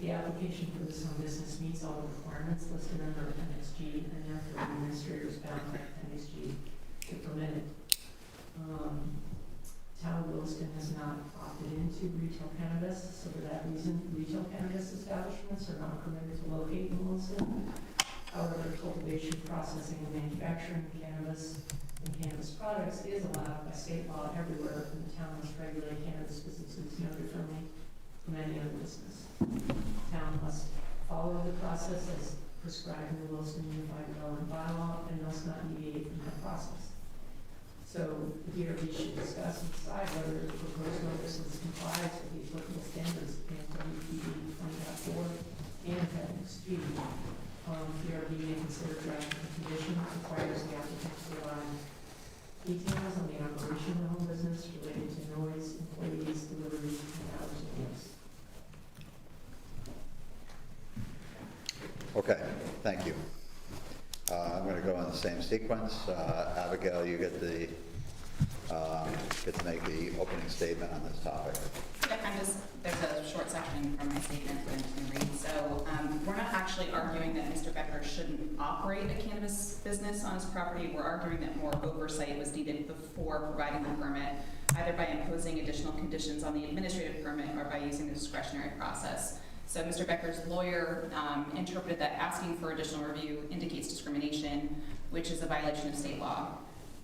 The application for this home business meets all the requirements listed under Appendix G, and therefore the administrator is bound by Appendix G to permit it. Town of Williston has not opted into retail cannabis, so for that reason, retail cannabis establishments are not permitted to locate in Williston. However, cultivation, processing, and manufacturing of cannabis and cannabis products is allowed by state law everywhere, and the town must regulate cannabis businesses no differently from any other business. The town must follow the process as prescribed in the Williston Unified Development Bylaw and must not deviate from that process. So the DRB should discuss and decide whether the proposed home business complies with the applicable standards in WPD 20.4 and Appendix G. DRB may consider drafting a condition that requires the applicant to provide details on the operation of the home business related to noise, employees, delivery, and hours of use. Okay, thank you. I'm going to go in the same sequence. Abigail, you get to make the opening statement on this topic. Yep, there's a short section from my statement that I'm just going to read. So we're not actually arguing that Mr. Becker shouldn't operate a cannabis business on his property. We're arguing that more oversight was needed before providing the permit, either by imposing additional conditions on the administrative permit or by using the discretionary process. So Mr. Becker's lawyer interpreted that asking for additional review indicates discrimination, which is a violation of state law.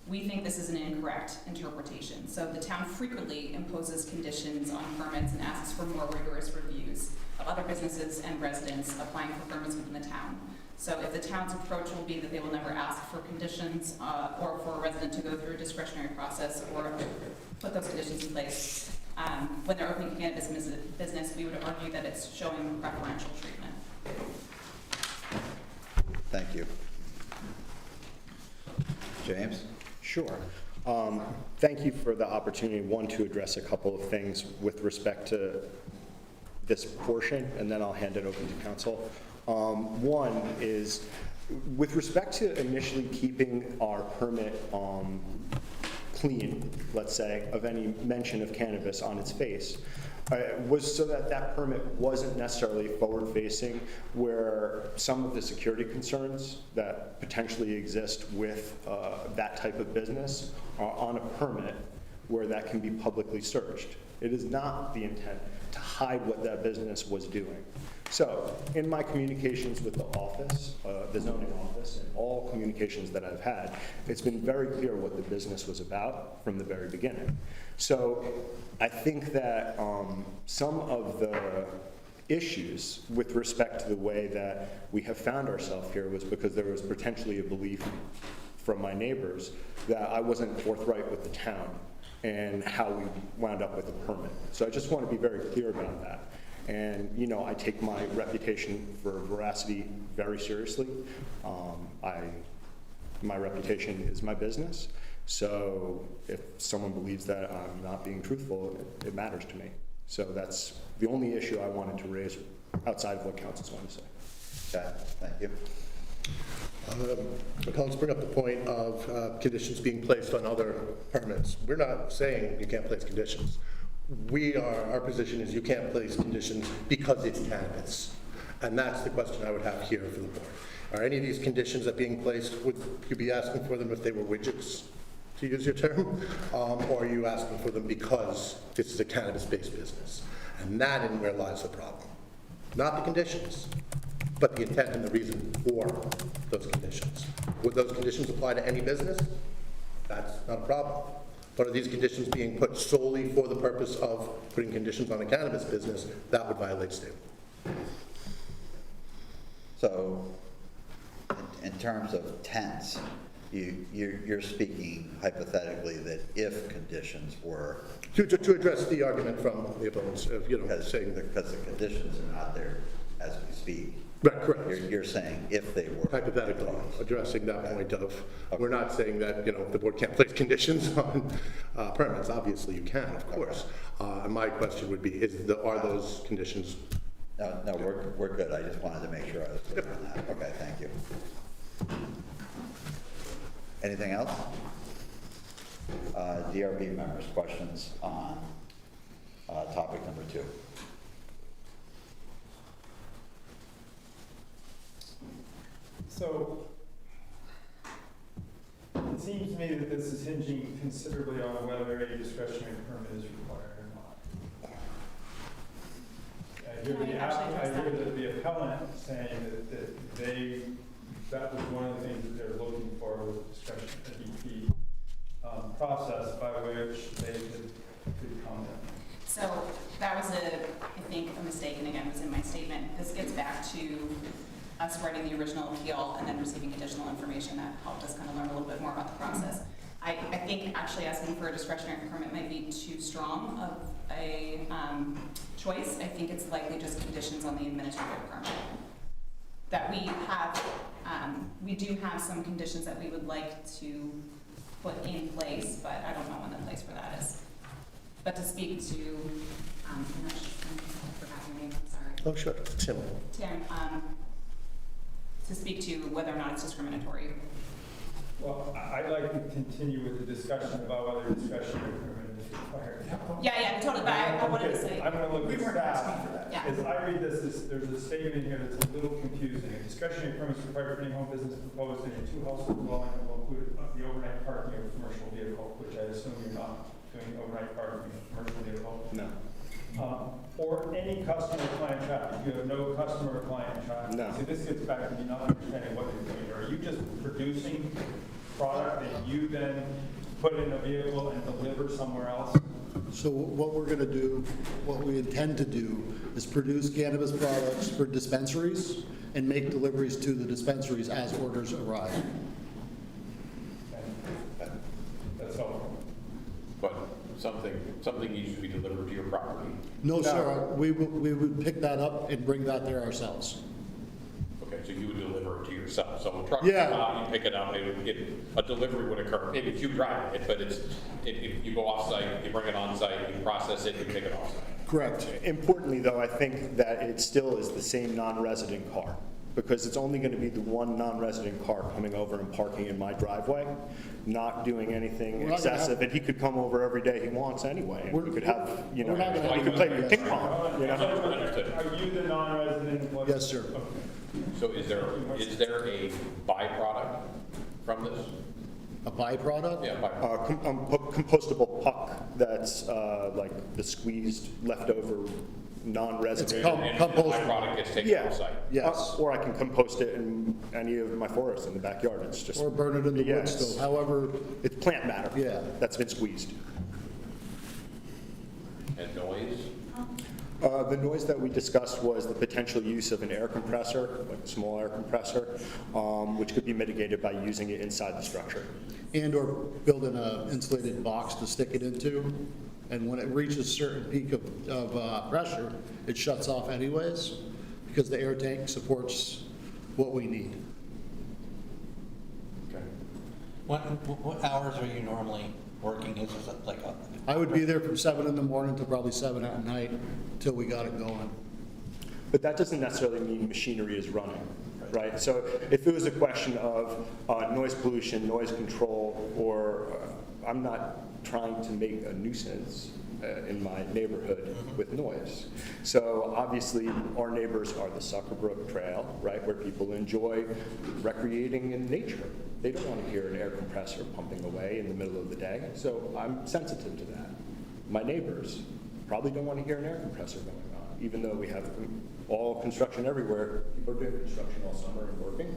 We think this is an incorrect interpretation. So the town frequently imposes conditions on permits and asks for more rigorous reviews of other businesses and residents applying for permits within the town. So if the town's approach will be that they will never ask for conditions or for a resident to go through a discretionary process or put those conditions in place, when they're opening a cannabis business, we would argue that it's showing preferential treatment. Thank you. James? Sure. Thank you for the opportunity, one, to address a couple of things with respect to this portion, and then I'll hand it over to council. One is, with respect to initially keeping our permit clean, let's say, of any mention of cannabis on its face, was so that that permit wasn't necessarily forward-facing, where some of the security concerns that potentially exist with that type of business are on a permit where that can be publicly searched. It is not the intent to hide what that business was doing. So, in my communications with the office, the zoning office, and all communications that I've had, it's been very clear what the business was about from the very beginning. So, I think that some of the issues with respect to the way that we have found ourselves here was because there was potentially a belief from my neighbors that I wasn't forthright with the town and how we wound up with a permit. So I just want to be very clear about that. And, you know, I take my reputation for veracity very seriously. My reputation is my business. So if someone believes that I'm not being truthful, it matters to me. So that's the only issue I wanted to raise outside of what council's want to say. Okay, thank you. Let's bring up the point of conditions being placed on other permits. We're not saying you can't place conditions. Our position is you can't place conditions because it's cannabis. And that's the question I would have here for the board. Are any of these conditions that are being placed, would you be asking for them if they were widgets? to use your term, or are you asking for them because this is a cannabis-based business? And that in where lies the problem. Not the conditions, but the intent and the reason for those conditions. Would those conditions apply to any business? That's not a problem. But are these conditions being put solely for the purpose of putting conditions on a cannabis business? That would violate state law. So, in terms of tents, you're speaking hypothetically that if conditions were. To address the argument from the opponents of, saying that. Because the conditions are not there as we speak. Right, correct. You're saying if they were. Hypothetically, addressing that point of, we're not saying that, the board can't place conditions on permits. Obviously, you can, of course. And my question would be, are those conditions? No, we're good. I just wanted to make sure I was clear on that. Okay, thank you. Anything else? DRB members, questions on topic number 2? So, it seems to me that this is hinging considerably on whether a discretionary permit is required or not. I hear the appellant saying that was one of the things that they're looking for was discretion, a DP process by which they could come in. So that was I think, a mistake, and again, it was in my statement. This gets back to us writing the original appeal and then receiving additional information that helped us kind of learn a little bit more about the process. I think actually asking for a discretionary permit might be too strong of a choice. I think it's likely just conditions on the administrative permit. That we do have some conditions that we would like to put in place, but I don't know when the place for that is. But to speak to, I forgot your name, I'm sorry. Oh, sure, Tim. Tim, to speak to whether or not it's discriminatory. Well, I'd like to continue with the discussion about whether discretionary permit is required. Yeah, totally, but I wanted to say. I'm going to look at staff. Yeah. As I read this, there's a statement in here that's a little confusing. A discretionary permit is required for any home business proposed in a 2-household dwelling that will include the overnight parking of a commercial vehicle, which I assume you're not doing overnight parking of a commercial vehicle. No. Or any customer client traffic. You have no customer client traffic. No. See, this gets back to me not understanding what you're doing. Are you just producing product that you then put in a vehicle and deliver somewhere else? So what we're going to do, what we intend to do, is produce cannabis products for dispensaries and make deliveries to the dispensaries as orders arrive. That's helpful. But something needs to be delivered to your property. No, sir, we would pick that up and bring that there ourselves. Okay, so you would deliver it to yourself. So a truck Yeah. comes out, you pick it up, a delivery would occur. Maybe it's you driving it, but if you go off-site, you bring it on-site, you process it, you pick it off-site. Correct. Importantly, though, I think that it still is the same non-resident car, because it's only going to be the one non-resident car coming over and parking in my driveway, not doing anything We're not gonna excessive, and he could come over every day he wants anyway, and we could have, we're not gonna we have could play to- ping pong, you know? Understood. Are you the non-resident employee? Yes, sir. Okay. So is there a byproduct from this? A byproduct? Yeah, byproduct. Compostable puck that's like the squeezed leftover non-resident. It's And the compostable. byproduct gets taken Yeah. off-site. Yes. Or I can compost it in any of my forest in the backyard. It's just. Or burn it in the Yeah, woods it's- still, however, It's plant matter. Yeah. That's been squeezed. And noise? The noise that we discussed was the potential use of an air compressor, like a small air compressor, which could be mitigated by using it inside the structure. and/or building an insulated box to stick it into, and when it reaches a certain peak of pressure, it shuts off anyways, because the air tank supports what we need. Okay. What hours are you normally working? Is it like a? I would be there from 7 in the morning to probably 7 at night until we got it going. But that doesn't necessarily mean machinery is running, right? So if it was a question of noise pollution, noise control, or I'm not trying to make a nuisance, in my neighborhood with noise. So obviously, our neighbors are the Suckerbrook Trail, right, where people enjoy recreating in nature. They don't want to hear an air compressor pumping away in the middle of the day, so I'm sensitive to that. My neighbors probably don't want to hear an air compressor going on, even though we have all construction everywhere. People are doing construction all summer and working,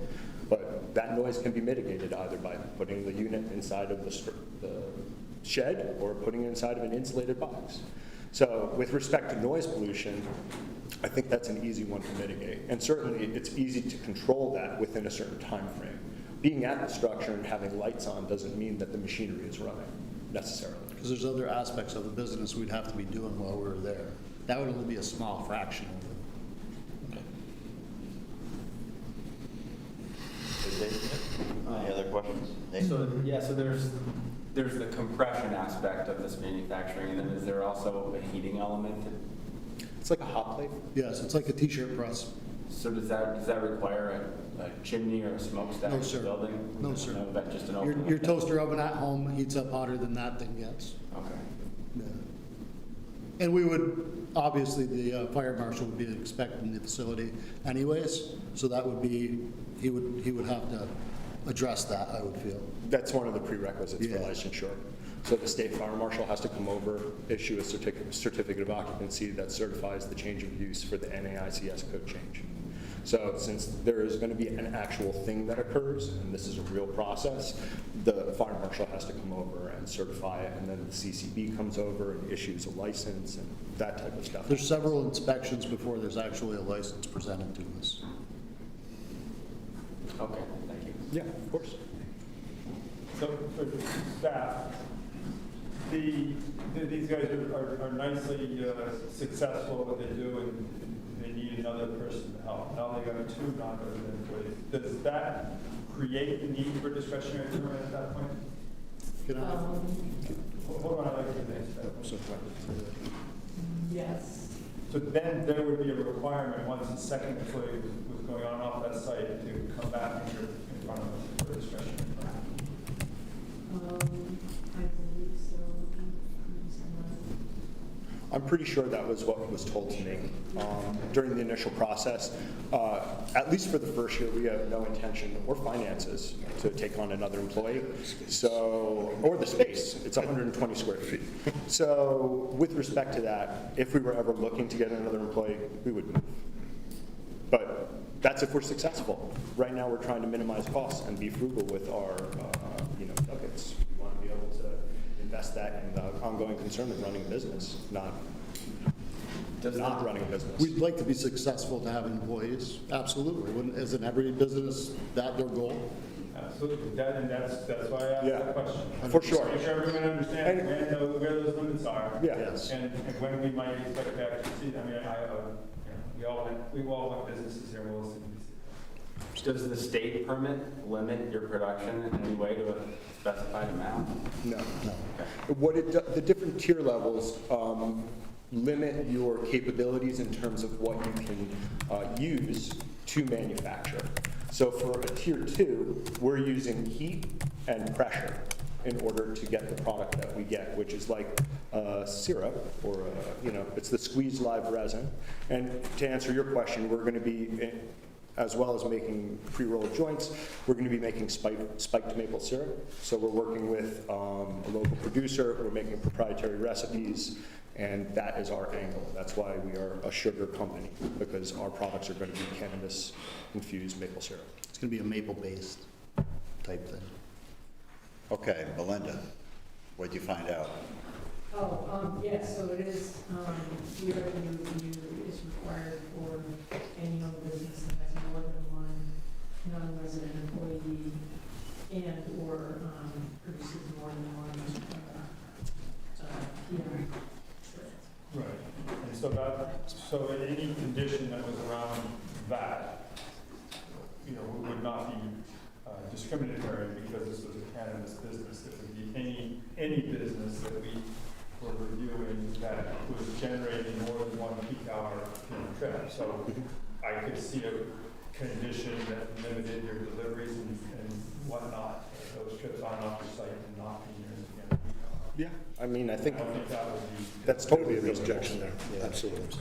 but that noise can be mitigated either by putting the unit inside of the shed or putting it inside of an insulated box. So with respect to noise pollution, I think that's an easy one to mitigate. And certainly it's easy to control that within a certain time frame. Being at the structure and having lights on doesn't mean that the machinery is running necessarily. Because there's other aspects of the business we'd have to be doing while we're there. That would only be a small fraction of it. Any other questions? So, yeah, so there's the compression aspect of this manufacturing, and then is there also a heating element? It's like a hot plate. Yes, it's like a t-shirt press. So does that require a chimney or a smokestack No, in sir. the building? No, sir. No, but just an open? Your toaster oven at home heats up hotter than that thing gets. Okay. Yeah. And we would, obviously, the fire marshal would be inspecting the facility anyways, so that would be, he would have to address that, I would feel. That's one of the prerequisites for Yeah. licensure. So the state fire marshal has to come over, issue a certificate of occupancy that certifies the change of use for the NAICS code change. So since there is going to be an actual thing that occurs, and this is a real process, the fire marshal has to come over and certify it, and then the CCB comes over and issues a license and that type of stuff. There's several inspections before there's actually a license presented to us. Okay, thank you. Yeah, of course. So for the staff, these guys are nicely successful at what they do, and they need another person to help. Now they got two non-resident employees. Does that create the need for discretionary permit at that point? Can I? Hold on, I'd like to answer that. Yes. So then there would be a requirement, once the second employee was going on off that site, to come back in front of us for discretionary permit. I believe so. I'm pretty sure that was what was told to me during the initial process. At least for the first year, we have no intention or finances to take on another employee. So, or the space, it's 120 square feet. So with respect to that, if we were ever looking to get another employee, we would move. But that's if we're successful. Right now, we're trying to minimize costs and be frugal with our, nuggets. We want to be able to invest that in the ongoing concern of running a business, not running a business. We'd like to be successful to have employees, absolutely. Isn't every business that their goal? Absolutely, that's why I asked Yeah, that question. for sure. Make sure everyone understands where those limits are. Yeah. Yes. And when we might expect to actually see them. I mean, we all want businesses here in Williston. Does the state permit limit your production in any way to a specified amount? No. The different tier levels limit your capabilities in terms of what you can use to manufacture. So for a tier 2, we're using heat and pressure in order to get the product that we get, which is like syrup, or it's the squeezed live resin. And to answer your question, we're going to be, as well as making pre-rolled joints, we're going to be making spiked maple syrup. So we're working with a local producer, we're making proprietary recipes, and that is our angle. That's why we are a sugar company, because our products are going to be cannabis-infused maple syrup. It's going to be a maple-based type thing. Okay, Melinda, what'd you find out? Yes, so it is, year revenue review is required for any other business that has more than one non-resident employee and/or produces more than one, Right. And so any condition that was around that, would not be discriminatory because this was a cannabis business. It would be any business that we were reviewing that was generating more than one peak hour trip. So I could see a condition that limited your deliveries and whatnot. Those trips on and off the site and not be near the end of peak hour. Yeah, I mean, I think I think that would be. that's That would totally be an reasonable. objection there, absolutely.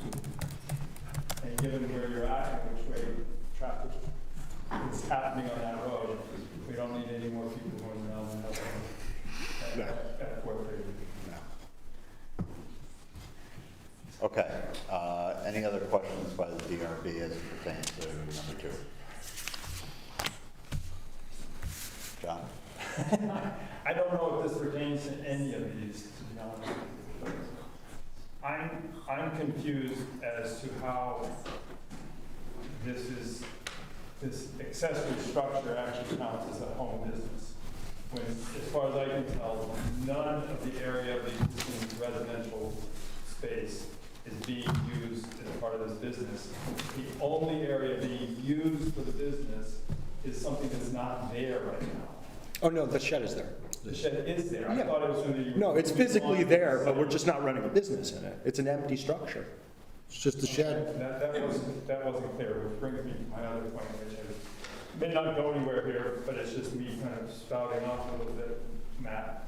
And given where you're at and which way traffic is happening on that road, we don't need any more people going down No. at 4:30. Okay, any other questions by the DRB as it pertains to number 2? John? I don't know if this pertains to any of these, to be honest. I'm confused as to how this accessory structure actually counts as a home business. When, as far as I can tell, none of the area of the existing residential space is being used as part of this business. The only area being used for the business is something that's not there right now. Oh, no, the shed is there. The shed is there. I Yeah. thought it was going to be. No, it's physically there, but we're just not running a business in it. It's an empty structure. It's just a shed. That wasn't clear, which brings me to my other point, which is, may not go anywhere here, but it's just me kind of spouting off a little bit, Matt.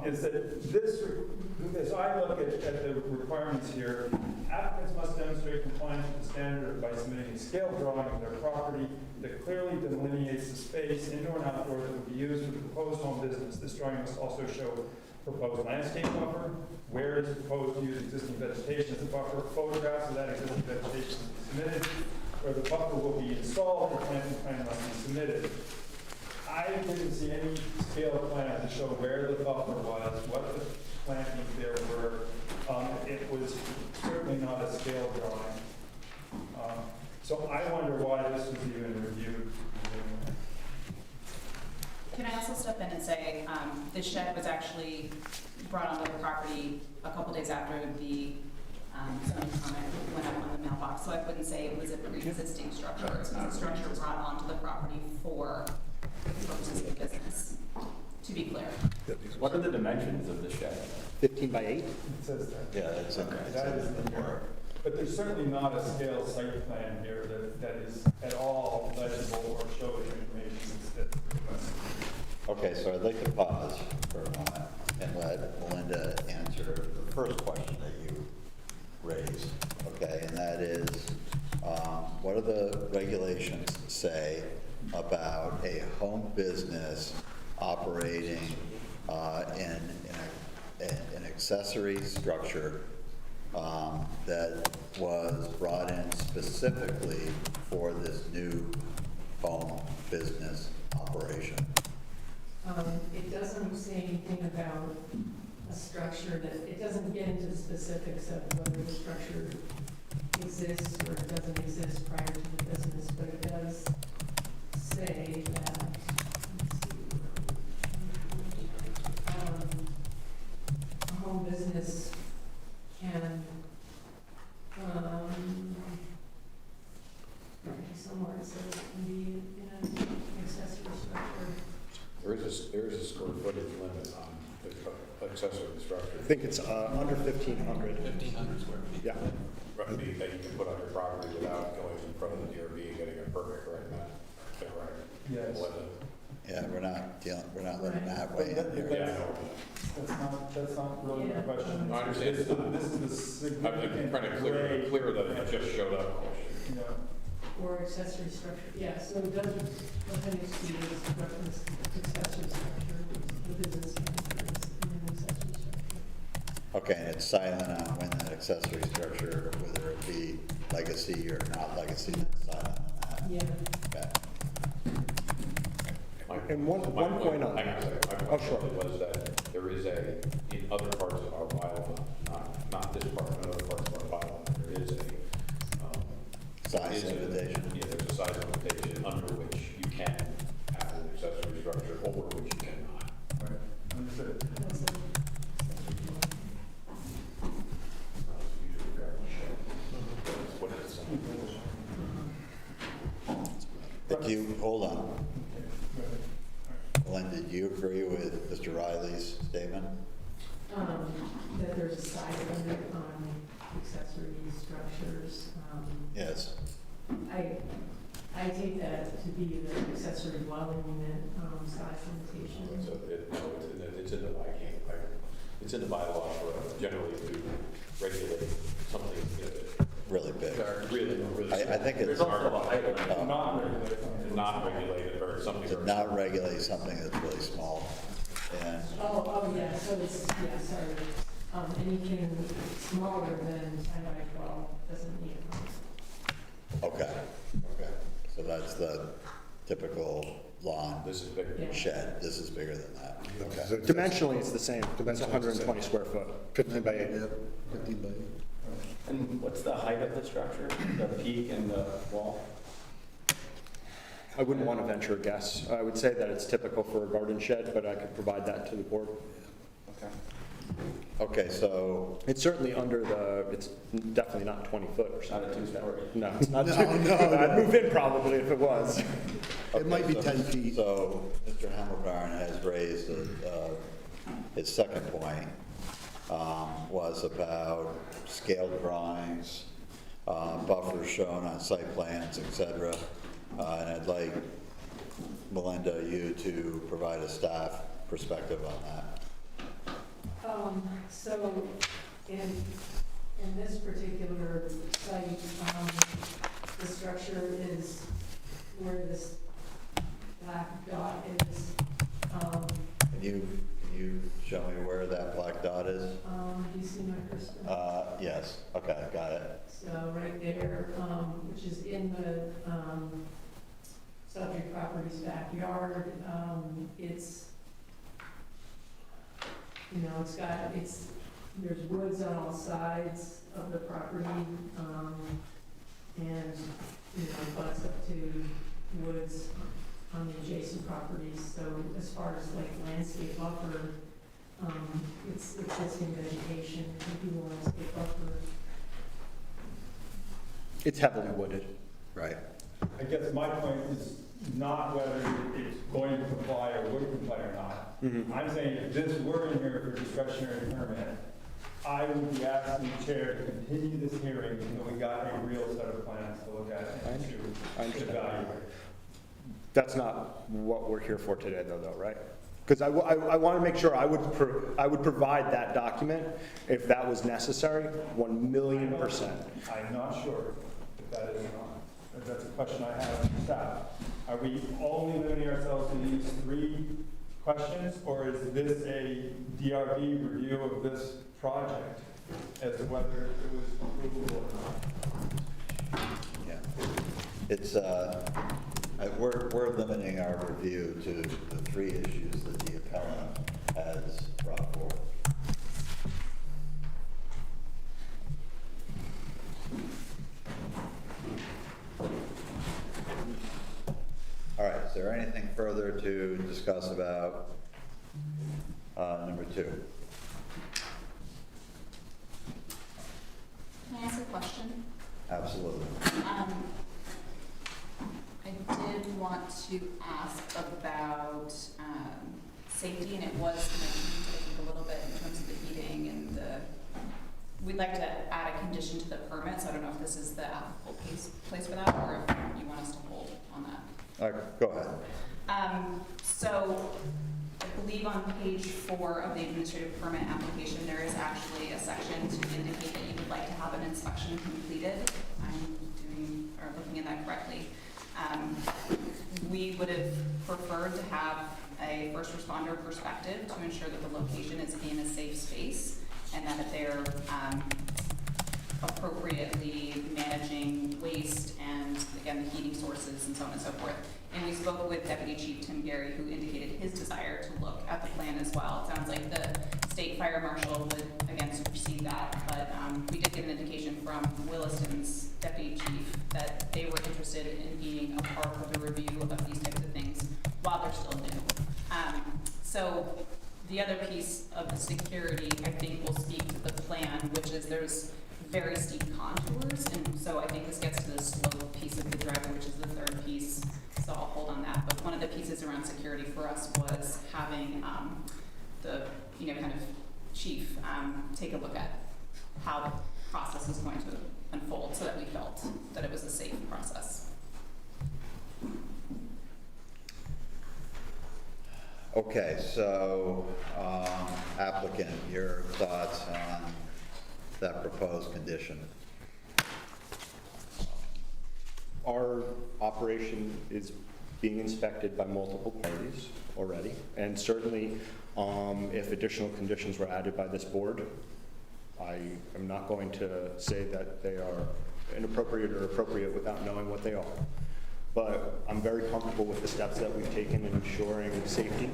Is that this, as I look at the requirements here, applicants must demonstrate compliance with the standard by submitting a scale drawing of their property that clearly delineates the space, indoor and outdoor, that would be used for the proposed home business. This drawing must also show proposed landscape buffer, where it is proposed to use existing vegetation as a buffer, photographs of that existing vegetation must be submitted, where the buffer will be installed, the planting plan must be submitted. I didn't see any scale plan to show where the buffer was, what the plantings there were. It was certainly not a scale drawing. So I wonder why this was even reviewed. Can I also step in and say, the shed was actually brought onto the property a couple days after the zoning comment went up on the mailbox, so I wouldn't say it was a pre-existing structure. It was a structure brought onto the property for purposes of business, to be clear. What are the dimensions of the shed? 15 by 8? It says that. Yeah, it's in there. That is in there. But there's certainly not a scale site plan here that is at all legible or shows information that's Okay, so I'd like to pause for a moment and let Melinda answer the first question that you raised, okay? And that is, what do the regulations say about a home business operating in an accessory structure that was brought in specifically for this new home business operation? It doesn't say anything about a structure it doesn't get into the specifics of whether the structure exists or it doesn't exist prior to the business, but it does say that, a home business can, somewhere it says it can be in an accessory structure. There is a square footage limit on the accessory structure. I think it's under 1,500. 1,500 square feet. Yeah. Roughly that you can put on your property without going in front of the DRB and getting a permit, correct, Matt? Is that right? Yes. Yeah, we're not letting that weigh in here. Yeah, I know. That's not really the question. I understand. This is the I'm significant trying to clear that it just showed up question. Yeah. Or accessory structure, yeah, so it doesn't, appendix C is reference accessory structure, the business can be in an accessory structure. Okay, and it's silent on when that accessory structure, whether it be legacy or not legacy, it's silent on that. Yeah. Okay. And one point on Hang on a second. My Oh, question sure. was that there is in other parts of our bylaw, not this part, but other parts of our bylaw, there is Size limitation. Yeah, there's a size limitation under which you can have an accessory structure, over which you cannot. Right. Understood. What is it? Do you, hold on. Melinda, do you agree with Mr. Riley's statement? That there's a size limit on accessory structures. Yes. I take that to be the accessory dwelling unit size limitation. It's in the, it's in the bylaw for generally to regulate something Really big. really. I think it's, There's also a height limit. Not regulated or something. to not regulate something that's really small. And Oh, yeah, so it's, yeah, sorry. Anything smaller than 10 by 12 doesn't need a permit. okay. So that's the typical lawn This is bigger. Yeah. shed. This is bigger than that. Okay. Dimensionally, it's the same. It's 120 square foot. 15 by 8. Yep, 15 by 8. And what's the height of the structure, the peak and the wall? I wouldn't want to venture a guess. I would say that it's typical for a garden shed, but I could provide that to the board. Okay. Okay, so It's certainly under the, it's definitely not 20 foot or Not something. a two-story. No, it's not. No, I'd move in probably if it was. It might be so- 10 feet. So Mr. Hamilton has raised his second point, was about scale drawings, buffers shown on site plans, et cetera. And I'd like, Melinda, you to provide a staff perspective on that. So in this particular site, the structure is where this black dot is. Can you show me where that black dot is? Do you see my cursor? Yes, okay, got it. So right there, which is in the subject property's backyard, it's, you know, there's woods on all sides of the property, and, you know, butts up to woods on the adjacent properties. So as far as like landscape buffer, it's existing vegetation, could be landscape buffer. It's heavily wooded. Right. I guess my point is not whether it's going to comply or would comply or not. I'm saying if this were in here for discretionary permit, I would be asking the chair to continue this hearing until we got a real set of plans to look at and to evaluate. That's not what we're here for today, though, right? Because I want to make sure I would provide that document if that was necessary, 1,000,000%. I'm not sure if that is or not. If that's a question I have for staff. Are we only limiting ourselves to these 3 questions, or is this a DRB review of this project as to whether it was approvable or not? Yeah. It's, we're limiting our review to the 3 issues that the appellant has brought forward. All right, is there anything further to discuss about number 2? Can I ask a question? Absolutely. I did want to ask about safety, and it was mentioned, I think, a little bit in terms of the heating and we'd like to add a condition to the permit, so I don't know if this is the applicable place for that, or if you want us to hold on that. All right, go ahead. So I believe on page 4 of the administrative permit application, there is actually a section to indicate that you would like to have an inspection completed. I'm looking at that correctly. We would have preferred to have a first responder perspective to ensure that the location is in a safe space and that they're appropriately managing waste and, again, the heating sources and so on and so forth. And we spoke with Deputy Chief Tim Gary, who indicated his desire to look at the plan as well. It sounds like the state fire marshal would, again, supersede that, but we did get an indication from Williston's deputy chief that they were interested in being a part of the review of these types of things while they're still new. So the other piece of the security, I think, will speak to the plan, which is there's very steep contours, and so I think this gets to the slope piece of the driveway, which is the 3rd piece, so I'll hold on that. But one of the pieces around security for us was having the, kind of chief take a look at how the process is going to unfold so that we felt that it was a safe process. Okay, so applicant, your thoughts on that proposed condition? Our operation is being inspected by multiple parties already, and certainly if additional conditions were added by this board, I am not going to say that they are inappropriate or appropriate without knowing what they are. But I'm very comfortable with the steps that we've taken in ensuring safety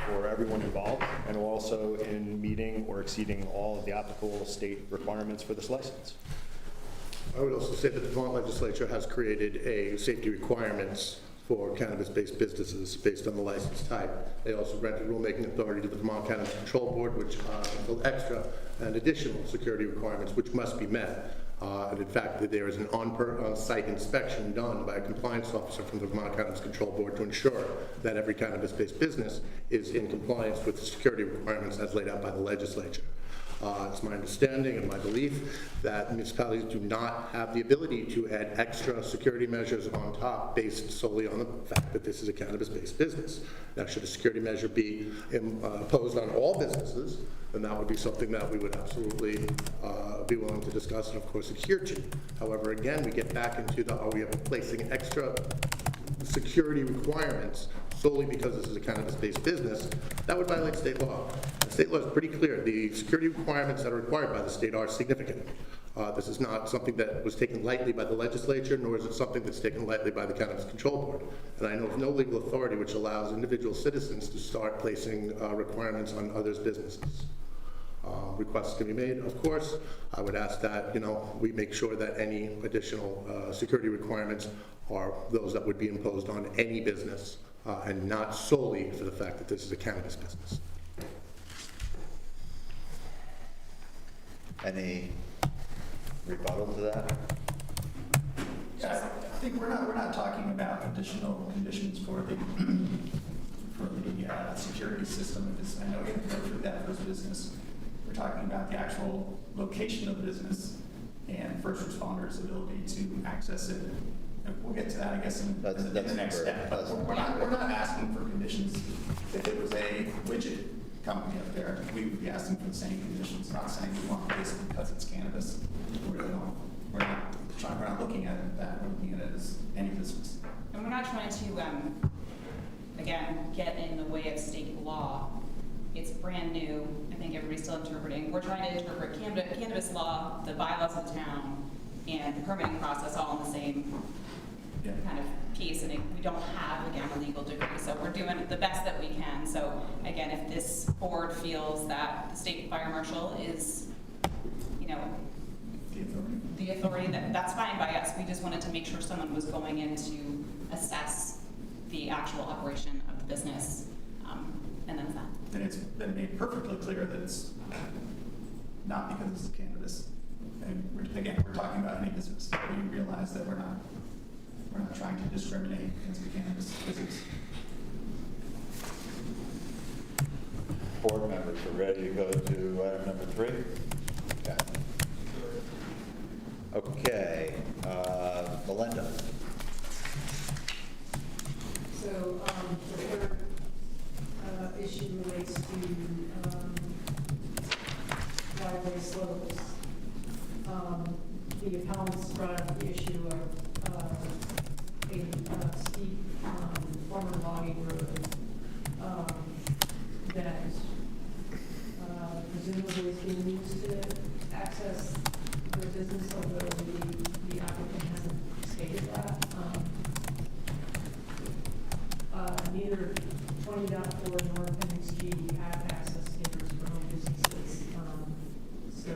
for everyone involved, and also in meeting or exceeding all of the applicable state requirements for this license. I would also say that the Vermont legislature has created a safety requirements for cannabis-based businesses based on the license type. They also granted rulemaking authority to the Vermont Cannabis Control Board, which built extra and additional security requirements which must be met. And in fact, that there is an on-site inspection done by a compliance officer from the Vermont Cannabis Control Board to ensure that every cannabis-based business is in compliance with the security requirements as laid out by the legislature. It's my understanding and my belief that municipalities do not have the ability to add extra security measures on top based solely on the fact that this is a cannabis-based business. Now, should a security measure be imposed on all businesses, then that would be something that we would absolutely be willing to discuss and, of course, adhere to. However, again, we get back into the, are we placing extra security requirements solely because this is a cannabis-based business? That would violate state law. The state law is pretty clear. The security requirements that are required by the state are significant. This is not something that was taken lightly by the legislature, nor is it something that's taken lightly by the Cannabis Control Board. And I know of no legal authority which allows individual citizens to start placing requirements on others' businesses. Requests can be made, of course. I would ask that, we make sure that any additional security requirements are those that would be imposed on any business and not solely for the fact that this is a cannabis business. Any rebuttal to that? Yeah, I think we're not talking about additional conditions for the security system. I know we have to go through that for this business. We're talking about the actual location of the business and first responders' ability to access it. We'll get to that, I guess, in the next step. But we're not asking for conditions. If it was a widget company up there, we would be asking for the same conditions. Not saying we want this because it's cannabis. We're not looking at it that. We're looking at it as any business. And we're not trying to, again, get in the way of state law. It's brand new. I think everybody's still interpreting. We're trying to interpret cannabis law, the bylaws of the town, and the permitting process all in the same kind of piece, and we don't have, again, a legal degree, so we're doing the best that we can. So again, if this board feels that the state fire marshal is, the authority, that's fine by us. We just wanted to make sure someone was going in to assess the actual operation of the business, and that's that. And it's been made perfectly clear that it's not because this is cannabis. And we're talking about any business. We realize that we're not trying to discriminate against the cannabis business. Board members are ready to go to item number 3? Okay, Melinda. So the third issue relates to driveway slopes. The appellants brought up the issue of a steep former logging road that presumably is being used to access the business, although the applicant hasn't stated that. Neither 20.4 nor Appendix G have access standards for home businesses, so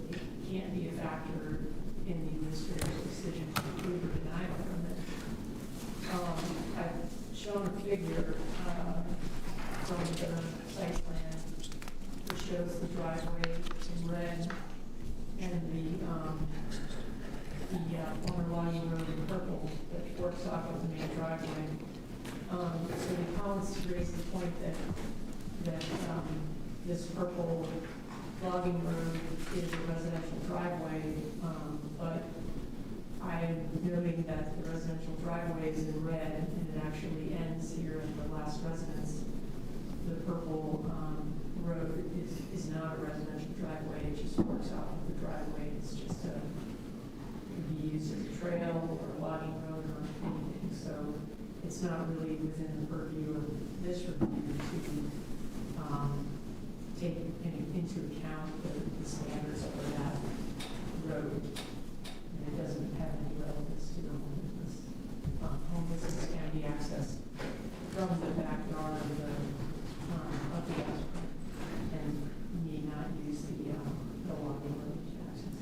it can't be a factor in the administrator's decision to approve or deny a permit. I've shown a figure from the site plan which shows the driveway in red and the former logging road in purple that forks off of the main driveway. So the appellants raised the point that this purple logging road is a residential driveway, but I'm noting that the residential driveway is in red and it actually ends here at the last residence. purple road is not a residential driveway. It just works off of the driveway. It's just it can be used as a trail or a logging road or anything. So it's not really within the purview of this review to take into account the standards of that road. And it doesn't have any relevance to the home business. Home business can be accessed from the backyard of the applicant and need not use the logging road to access.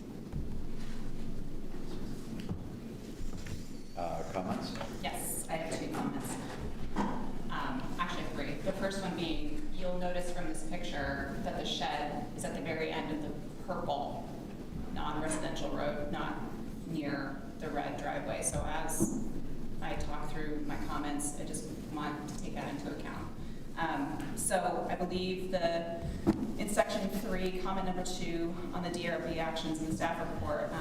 Comments? Yes, I have 2 comments. Actually 3. The first one being, you'll notice from this picture that the shed is at the very end of the purple non-residential road, not near the red driveway. So as I talk through my comments, I just want to take that into account. So I believe in section 3, comment number 2 on the DRB actions in the staff report,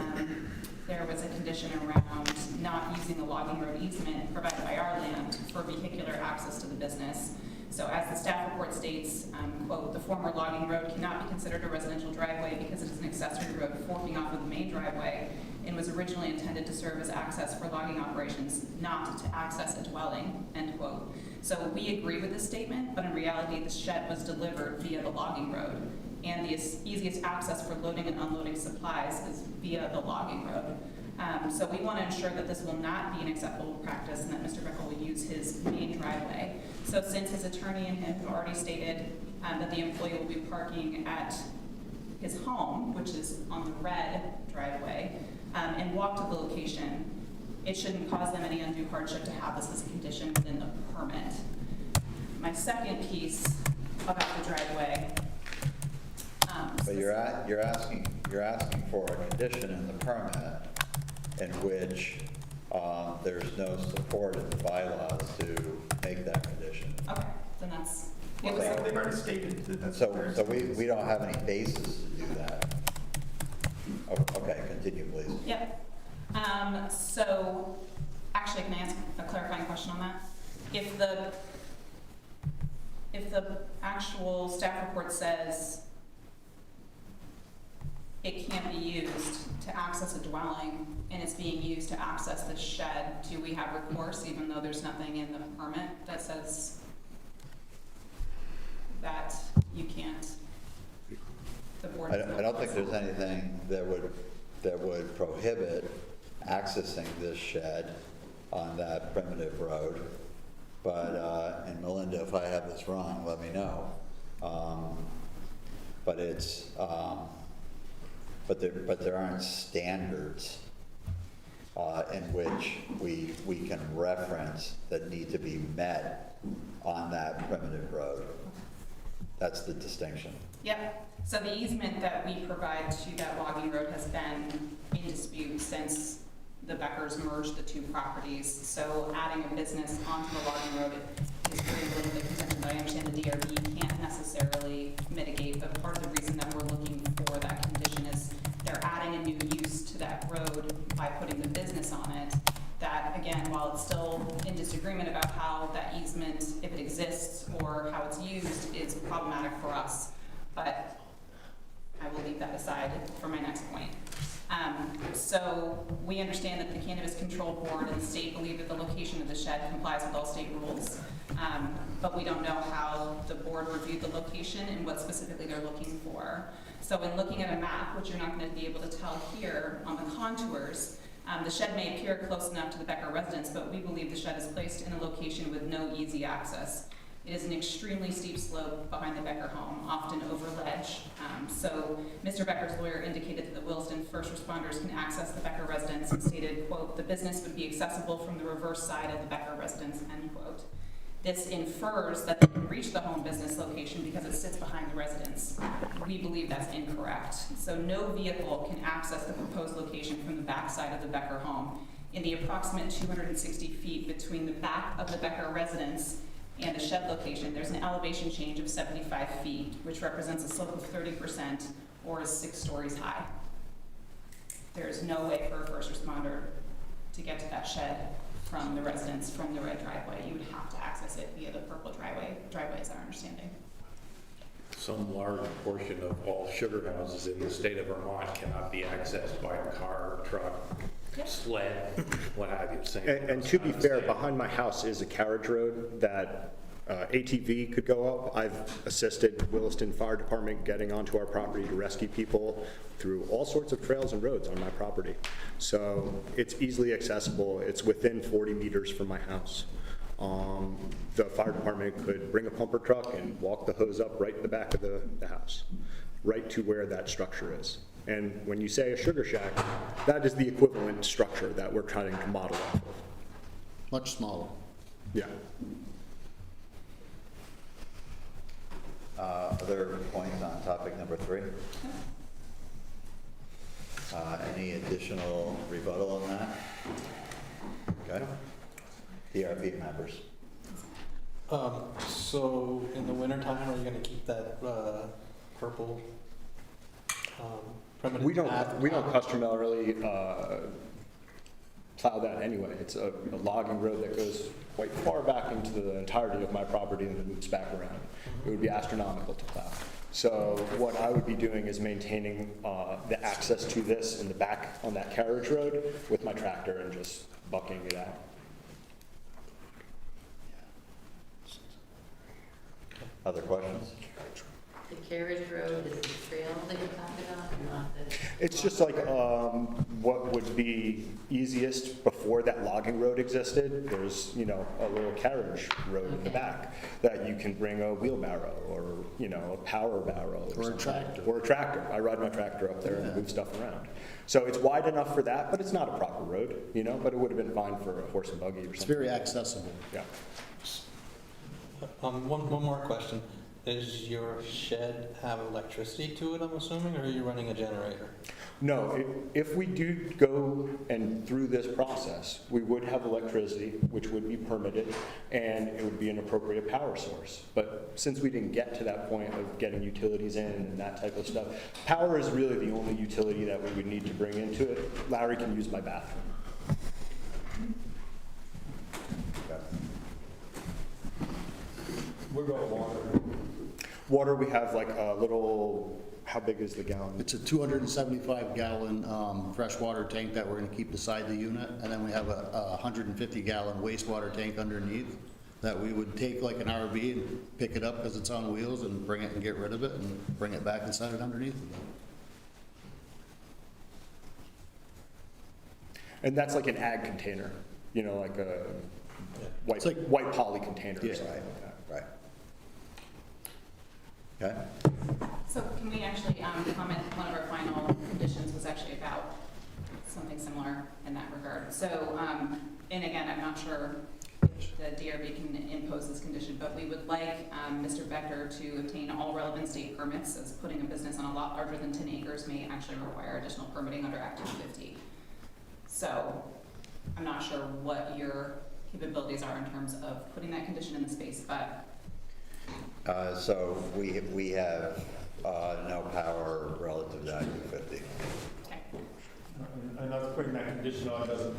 there was a condition around not using the logging road easement provided by our land for vehicular access to the business. So as the staff report states, quote, the former logging road cannot be considered a residential driveway because it is an accessory road forking off of the main driveway and was originally intended to serve as access for logging operations, not to access a dwelling, end quote. So we agree with this statement, but in reality, the shed was delivered via the logging road, and the easiest access for loading and unloading supplies is via the logging road. So we want to ensure that this will not be an acceptable practice and that Mr. Becker will use his main driveway. So since his attorney and him have already stated that the employee will be parking at his home, which is on the red driveway, and walk to the location, it shouldn't cause them any undue hardship to have this as a condition within the permit. My second piece about the driveway. But you're asking for a condition in the permit in which there's no support in the bylaws to make that condition. Okay, then that's. Well, they've already stated that that's. So we don't have any basis to do that. Okay, continue, please. Yep. So, actually, can I ask a clarifying question on that? If the actual staff report says it can't be used to access a dwelling and it's being used to access the shed, do we have recourse even though there's nothing in the permit that says that you can't? The board. I don't think there's anything that would prohibit accessing this shed on that primitive road. But, and Melinda, if I have this wrong, let me know. But it's, but there aren't standards in which we can reference that need to be met on that primitive road. That's the distinction. Yep. So the easement that we provide to that logging road has been in dispute since the Beckers merged the 2 properties. So adding a business onto the logging road is pretty limited contention, but I understand the DRB can't necessarily mitigate. But part of the reason that we're looking for that condition is they're adding a new use to that road by putting the business on it. That, again, while it's still in disagreement about how that easement, if it exists or how it's used, is problematic for us. But I will leave that aside for my next point. So we understand that the Cannabis Control Board and the state believe that the location of the shed complies with all state rules, but we don't know how the board reviewed the location and what specifically they're looking for. So in looking at a map, which you're not going to be able to tell here on the contours, the shed may appear close enough to the Becker residence, but we believe the shed is placed in a location with no easy access. It is an extremely steep slope behind the Becker home, often over ledge. So Mr. Becker's lawyer indicated that the Williston first responders can access the Becker residence and stated, quote, the business would be accessible from the reverse side of the Becker residence, end quote. This infers that they can reach the home business location because it sits behind the residence. We believe that's incorrect. So no vehicle can access the proposed location from the back side of the Becker home. In the approximate 260 feet between the back of the Becker residence and the shed location, there's an elevation change of 75 feet, which represents a slope of 30% or is 6 stories high. There is no way for a first responder to get to that shed from the residence, from the red driveway. You would have to access it via the purple driveway is our understanding. some large portion of all sugar houses in the state of Vermont cannot be accessed by a car, truck, sled, what have you. Same. And to be fair, behind my house is a carriage road that ATV could go up. I've assisted Williston Fire Department getting onto our property to rescue people through all sorts of trails and roads on my property. So it's easily accessible. It's within 40 meters from my house. The fire department could bring a pumper truck and walk the hose up right in the back of the house, right to where that structure is. And when you say a sugar shack, that is the equivalent structure that we're trying to model off of. Much smaller. Yeah. Other points on topic number 3? Any additional rebuttal on that? Okay. DRB members. So in the wintertime, are you gonna keep that purple permanent? We don't customarily plow that anyway. It's a logging road that goes quite far back into the entirety of my property and then loops back around. It would be astronomical to plow. So what I would be doing is maintaining the access to this in the back on that carriage road with my tractor and just bucking it out. Other questions? The carriage road is the trail that you're talking about, or not the? It's just like what would be easiest before that logging road existed. There's, a little carriage road in the back that you can bring a wheelbarrow or, a power barrow or a tractor. Or a tractor. I ride my tractor up there and move stuff around. So it's wide enough for that, but it's not a proper road, but it would have been fine for a horse and buggy or something. It's very accessible. Yeah. One more question. Does your shed have electricity to it, I'm assuming, or are you running a generator? No, if we do go and through this process, we would have electricity, which would be permitted, and it would be an appropriate power source. But since we didn't get to that point of getting utilities in and that type of stuff, power is really the only utility that we would need to bring into it. Larry can use my bathroom. What about water? Water, we have like a little, how big is the gallon? It's a 275-gallon freshwater tank that we're going to keep beside the unit, and then we have a 150-gallon wastewater tank underneath that we would take like an RV and pick it up because it's on wheels and bring it and get rid of it and bring it back and set it underneath. And that's like an ag container, like a white poly container or something like that. Right. Okay. So can we actually comment, one of our final conditions was actually about something similar in that regard. So, and again, I'm not sure if the DRB can impose this condition, but we would like Mr. Becker to obtain all relevant state permits, as putting a business on a lot larger than 10 acres may actually require additional permitting under Act 250. So I'm not sure what your capabilities are in terms of putting that condition in the space, but So we have no power relative to Act 250. okay. And us putting that condition on doesn't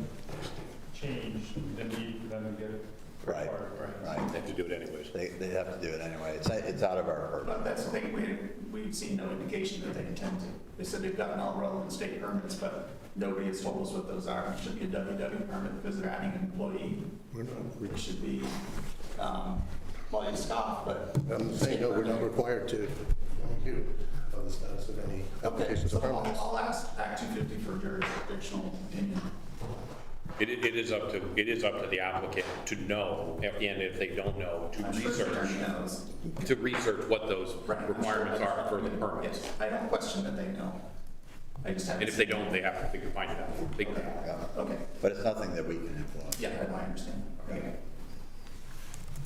change the need for them to get it. Right. Right, they have to do it anyways. They have to do it anyway. It's out of our purview. But that's the thing, we've seen no indication that they intend to. They said they've gotten all relevant state permits, but nobody has told us what those are. It should be a WW permit because they're adding an employee. It should be, well, you scoff, but. I'm saying, no, we're not required to review of the status of any Okay, applications so or permits. I'll ask Act 250 for jurisdictional opinion. It is up to the applicant to know, and if they don't know, to I'm sure the attorney knows. research what those requirements are for the permits. Yes, I don't question that they know. I just haven't. And if they don't, they have to find it out. Okay. But it's nothing that we can influence. Yeah, I understand. Okay.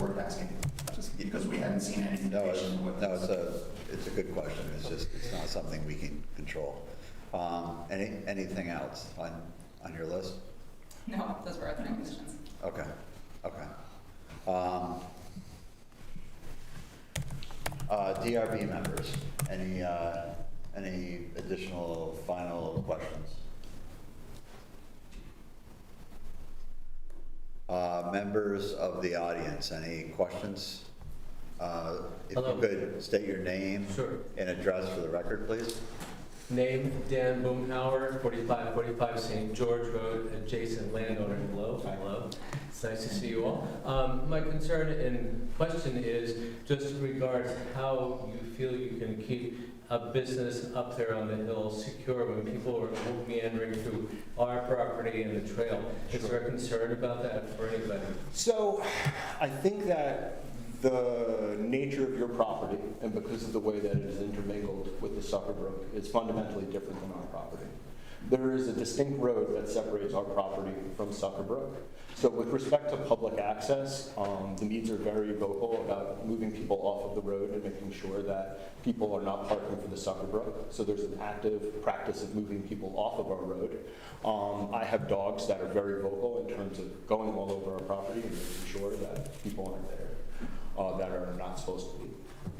Worth asking, just because we haven't seen any indication of what. It's a good question. It's not something we can control. Anything else on your list? No, those were other conditions. Okay. DRB members, any additional final questions? Members of the audience, any questions If you could state your name and address for the record, please. Name, Dan Boomhauer, 4545 St. George Road, adjacent landowner. Hello. It's nice to see you all. My concern and question is just in regards how you feel you can keep a business up there on the hill secure when people are meandering through our property and the trail. Is there a concern about that for anybody? So I think that the nature of your property, and because of the way that it is intermingled with the Sucker Brook, is fundamentally different than our property. There is a distinct road that separates our property from Sucker Brook. So with respect to public access, the Meads are very vocal about moving people off of the road and making sure that people are not parking for the Sucker Brook. So there's an active practice of moving people off of our road. I have dogs that are very vocal in terms of going all over our property and making sure that people aren't there that are not supposed to be.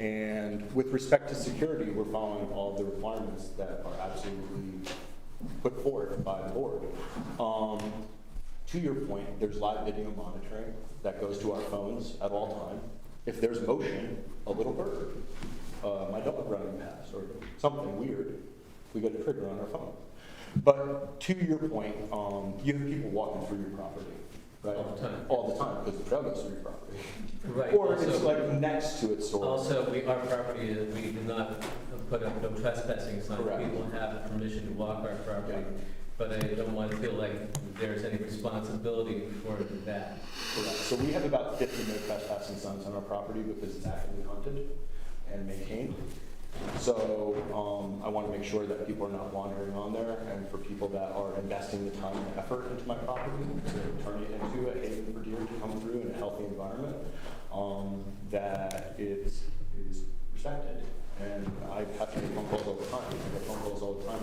And with respect to security, we're following all the requirements that are absolutely put forward by the board. To your point, there's live video monitoring that goes to our phones at all time. If there's motion, a little bird, my dog running past, or something weird, we get a trigger on our phone. But to your point, you have people walking through your property, right? All the time. All the time, because the trail goes through your property. Right. Or Also, it's like next to it, sort of. Also, our property, we did not put up no trespassing signs. Correct. People have permission to walk our property. Yeah. But I don't want to feel like there's any responsibility for that. Correct. So we have about 50 no trespassing signs on our property because it's actively hunted and maintained. So I want to make sure that people are not wandering on there, and for people that are investing the time and effort into my property to turn it into a haven for deer to come through in a healthy environment, that it is respected. And I have to make phone calls all the time. I get phone calls all the time.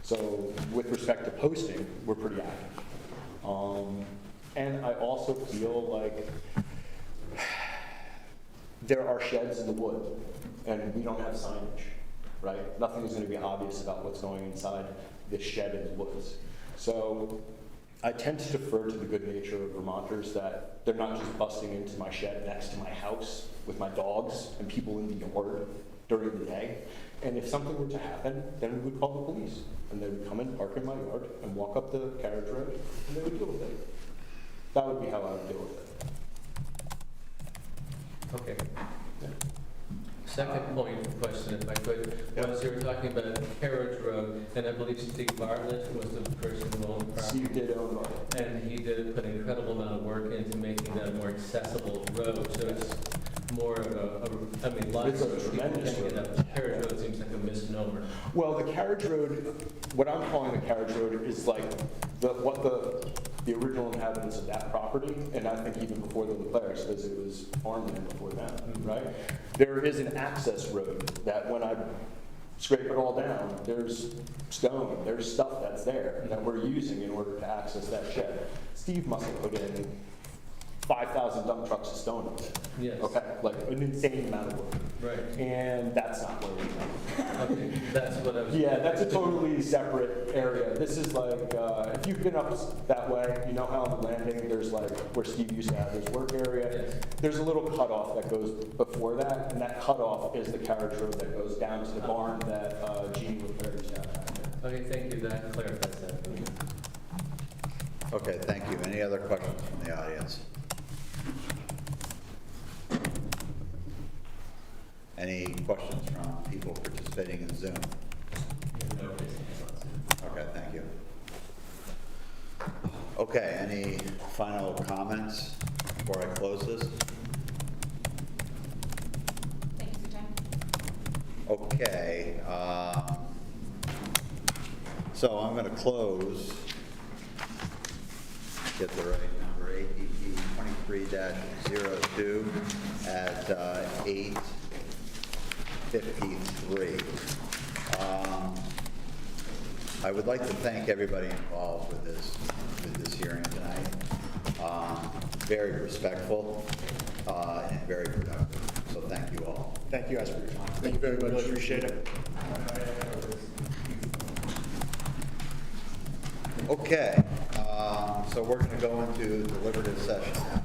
So with respect to posting, we're pretty active. And I also feel like there are sheds in the wood, and we don't have signage, right? Nothing is going to be obvious about what's going inside this shed in the woods. So I tend to defer to the good nature of Vermonters that they're not just busting into my shed next to my house with my dogs and people in the yard during the day. And if something were to happen, then we would call the police. And they would come and park in my yard and walk up the carriage road, and they would deal with it. That would be how I would deal with it. Okay. Yeah. Second point of question, if I could, was you were talking about Carriage Road, and I believe Steve Bartlett was the person who owned the property. Steve did own Bartlett. And he did put an incredible amount of work into making that a more accessible road, so it's more of lots of people can get up. Carriage Road seems like a misnomer. Well, the carriage road, what I'm calling the carriage road is like what the original inhabitants of that property, and I think even before the Leclercs, because it was farmland before them, right? There is an access road that when I scrape it all down, there's stone, there's stuff that's there that we're using in order to access that shed. Steve must have put in 5,000 dump trucks of stone up there. Yes. Okay, like an insane amount of work. Right. And that's not where we're going. Okay, that's what I was. Yeah, that's a totally separate area. This is like, if you've been up that way, you know how on the landing, there's like where Steve used to have his work area. Yes. There's a little cutoff that goes before that, and that cutoff is the carriage road that goes down to the barn that Gene Leclerc used to have back there. Okay, thank you, that clarifies that for me. Okay, thank you. Any other questions from the audience? Any questions from people participating in Zoom? Okay, thank you. Okay, any final comments before I close this? Thank you, Jim. Okay, so I'm going to close, get the right number, APP 23-02 at 8:53. I would like to thank everybody involved with this hearing tonight. Very respectful and very productive. So thank you all. Thank you guys for your time. Thank you very much. Really appreciate it. Okay, so we're going to go into deliberative session now.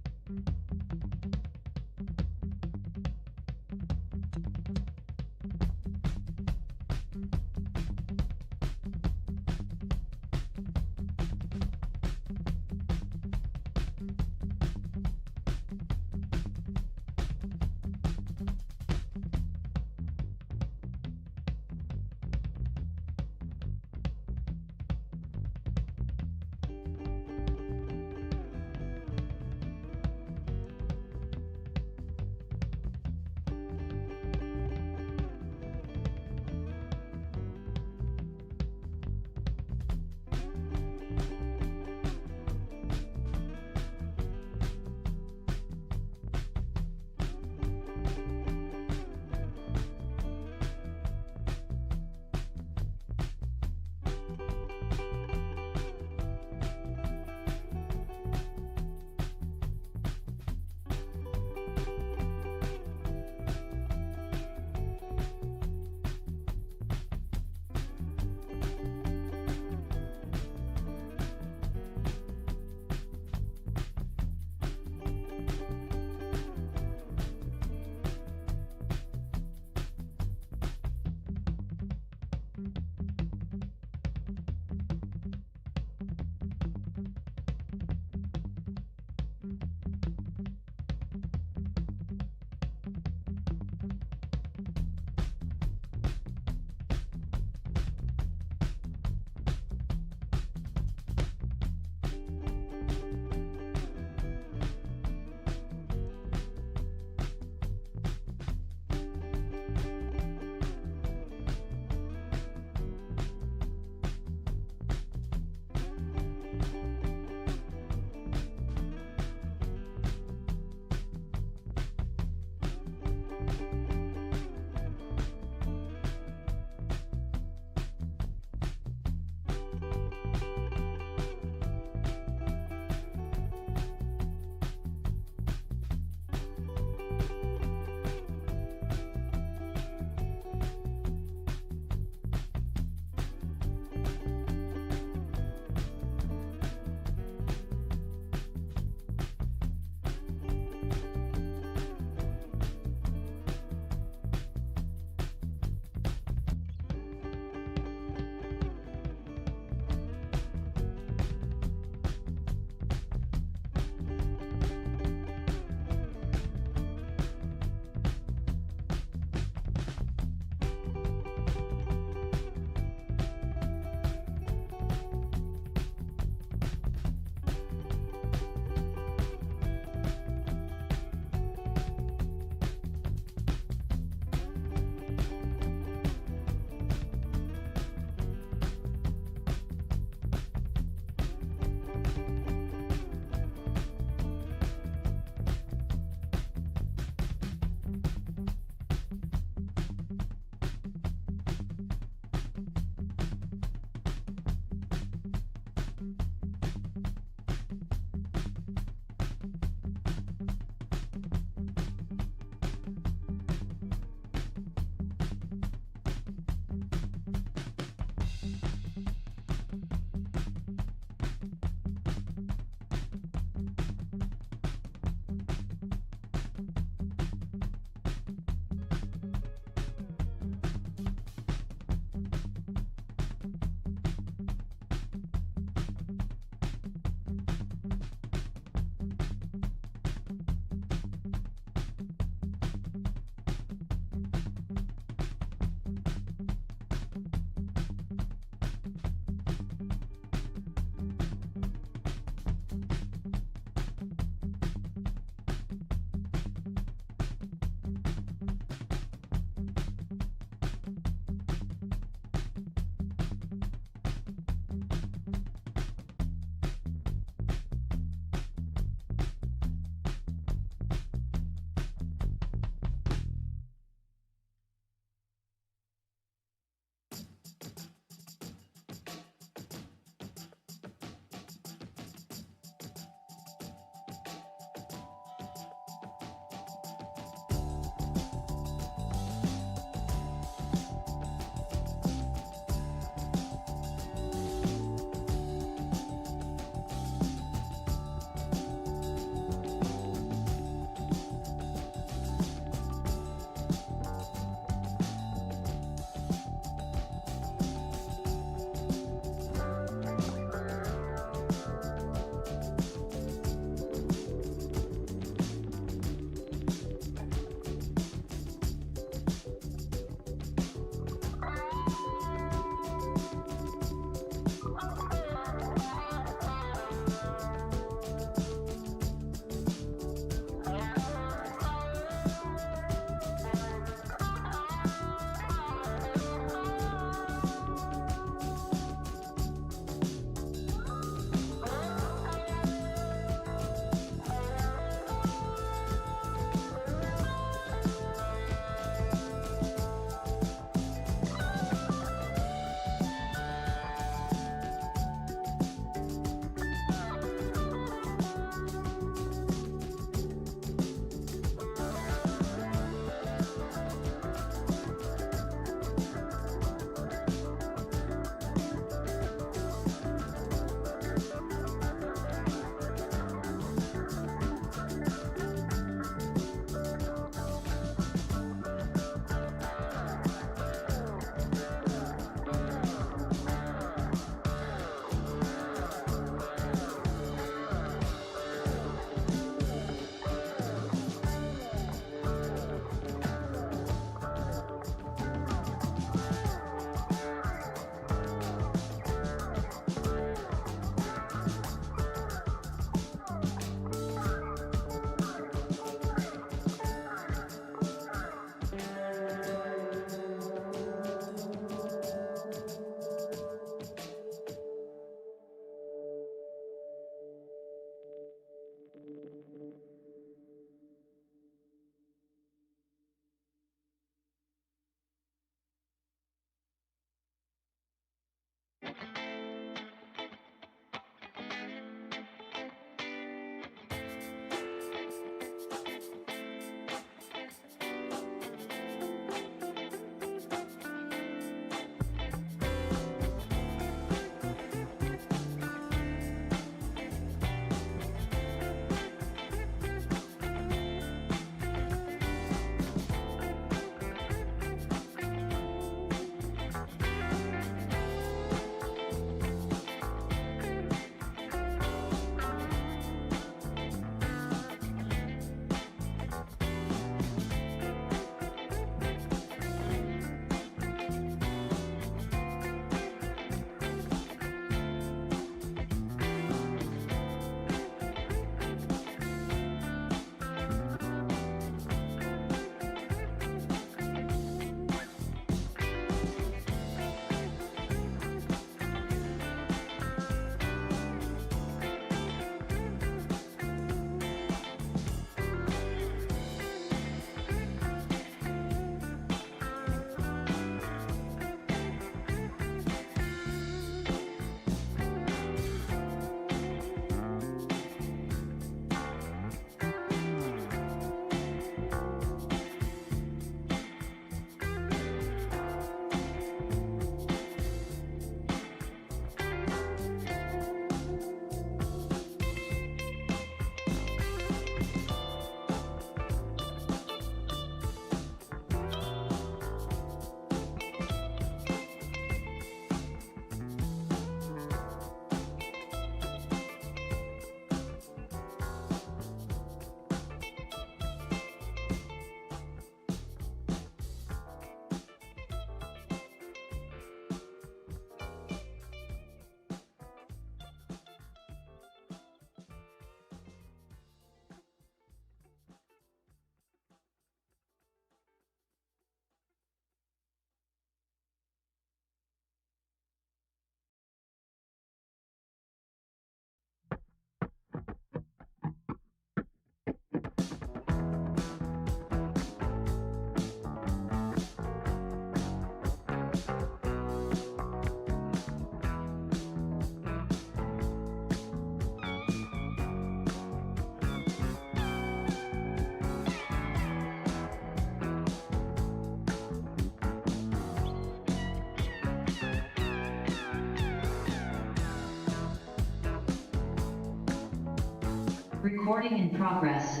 Recording in progress.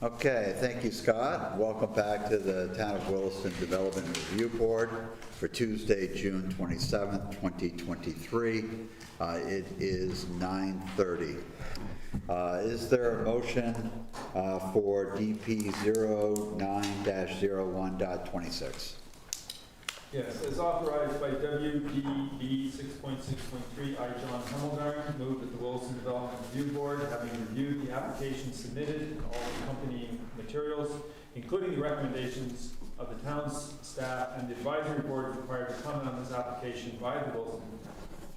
Okay, thank you, Scott. Welcome back to the Town of Williston Development Review Board for Tuesday, June 27th, 2023. It is 9:30. Is there a motion for DP 09-01.26? Yes, as authorized by WDB 6.6.3, I, John Hemmelgarn, move that the Williston Development Review Board, having reviewed the application submitted and all accompanying materials, including the recommendations of the town's staff and the advisory board required to comment on this application by the Williston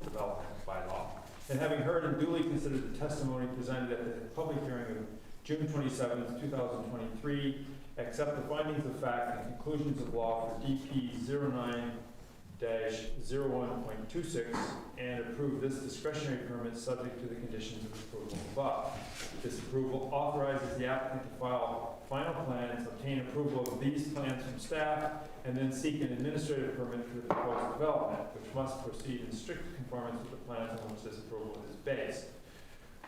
Development bylaw, and having heard and duly considered the testimony presented at the public hearing of June 27th, 2023, accept the findings of fact and conclusions of law for DP 09-01.26 and approve this discretionary permit subject to the conditions of approval above. This approval authorizes the applicant to file final plans, obtain approval of these plans from staff, and then seek an administrative permit for the proposed development, which must proceed in strict conformance with the plans on which this approval is based.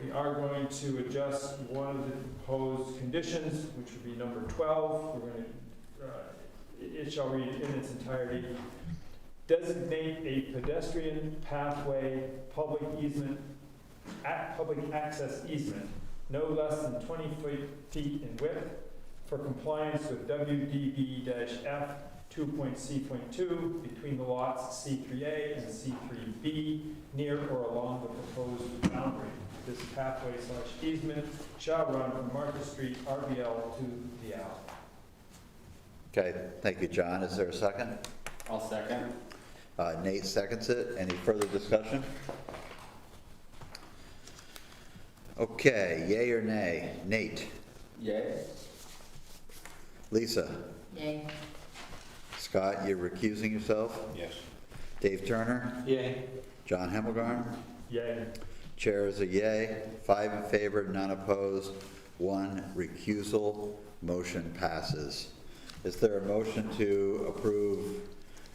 We are going to adjust one of the proposed conditions, which would be number 12. We're going to, it shall read in its entirety, designate a pedestrian pathway, public easement, public access easement, no less than 20 feet in width for compliance with WDB-F 2.C.2 between the lots C3A and C3B near or along the proposed boundary. This pathway/easement shall run from Market Street, RBL, to the alley. Okay, thank you, John. Is there a second? I'll second. Nate seconds it. Any further discussion? Okay, yay or nay? Nate? Yay. Lisa? Yay. Scott, you're recusing yourself? Yes. Dave Turner? Yay. John Hemmelgarn? Yay. Chair is a yay. 5 in favor, none opposed, 1 recusal. Motion passes. Is there a motion to approve?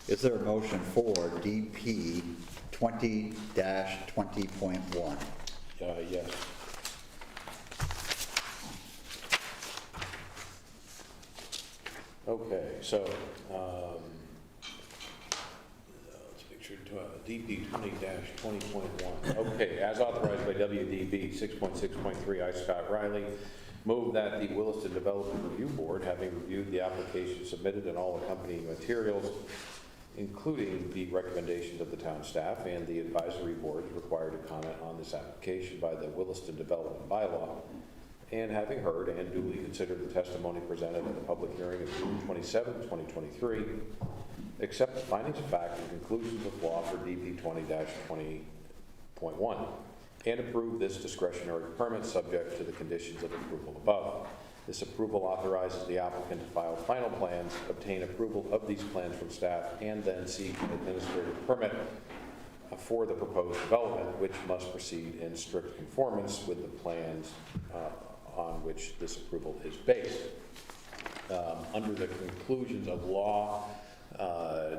Is there a motion for DP 20-20.1? Yes. Okay, so, let's make sure, DP 20-20.1. Okay, as authorized by WDB 6.6.3, I, Scott Riley, move that the Williston Development Review Board, having reviewed the application submitted and all accompanying materials, including the recommendations of the town staff and the advisory boards required to comment on this application by the Williston Development bylaw, and having heard and duly considered the testimony presented at the public hearing of June 27, 2023, accept the findings of fact and conclusions of law for DP 20-20.1, and approve this discretionary permit subject to the conditions of approval above. This approval authorizes the applicant to file final plans, obtain approval of these plans from staff, and then seek an administrative permit for the proposed development, which must proceed in strict conformance with the plans on which this approval is based. Under the conclusions of law,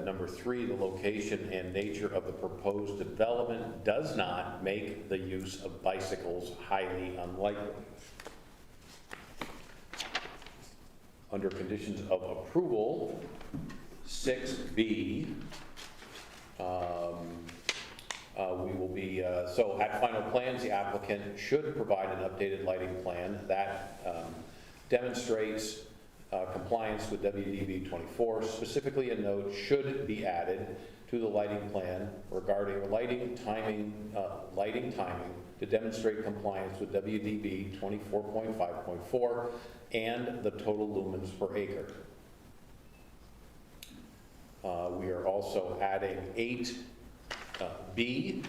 number 3, the location and nature of the proposed development does not make the use of bicycles highly unlikely. Under conditions of approval, 6B, we will be, so at final plans, the applicant should provide an updated lighting plan that demonstrates compliance with WDB 24. Specifically, a note should be added to the lighting plan regarding lighting timing to demonstrate compliance with WDB 24.5.4 and the total lumens per acre. We are also adding 8B.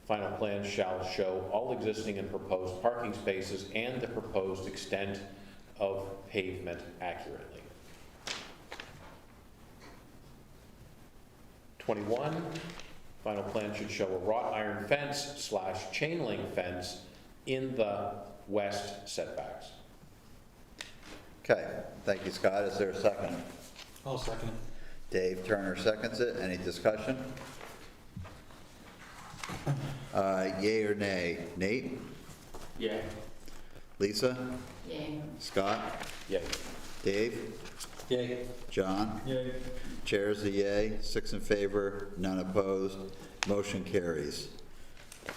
Final plan shall show all existing and proposed parking spaces and the proposed extent of pavement accurately. 21, final plan should show a wrought iron fence / chain link fence in the west setbacks. Okay, thank you, Scott. Is there a second? I'll second it. Dave Turner seconds it. Any discussion? Yay or nay? Nate? Yeah. Lisa? Yay. Scott? Yay. Dave? Yay. John? Yay. Chair's a yay, 6 in favor, none opposed, motion carries.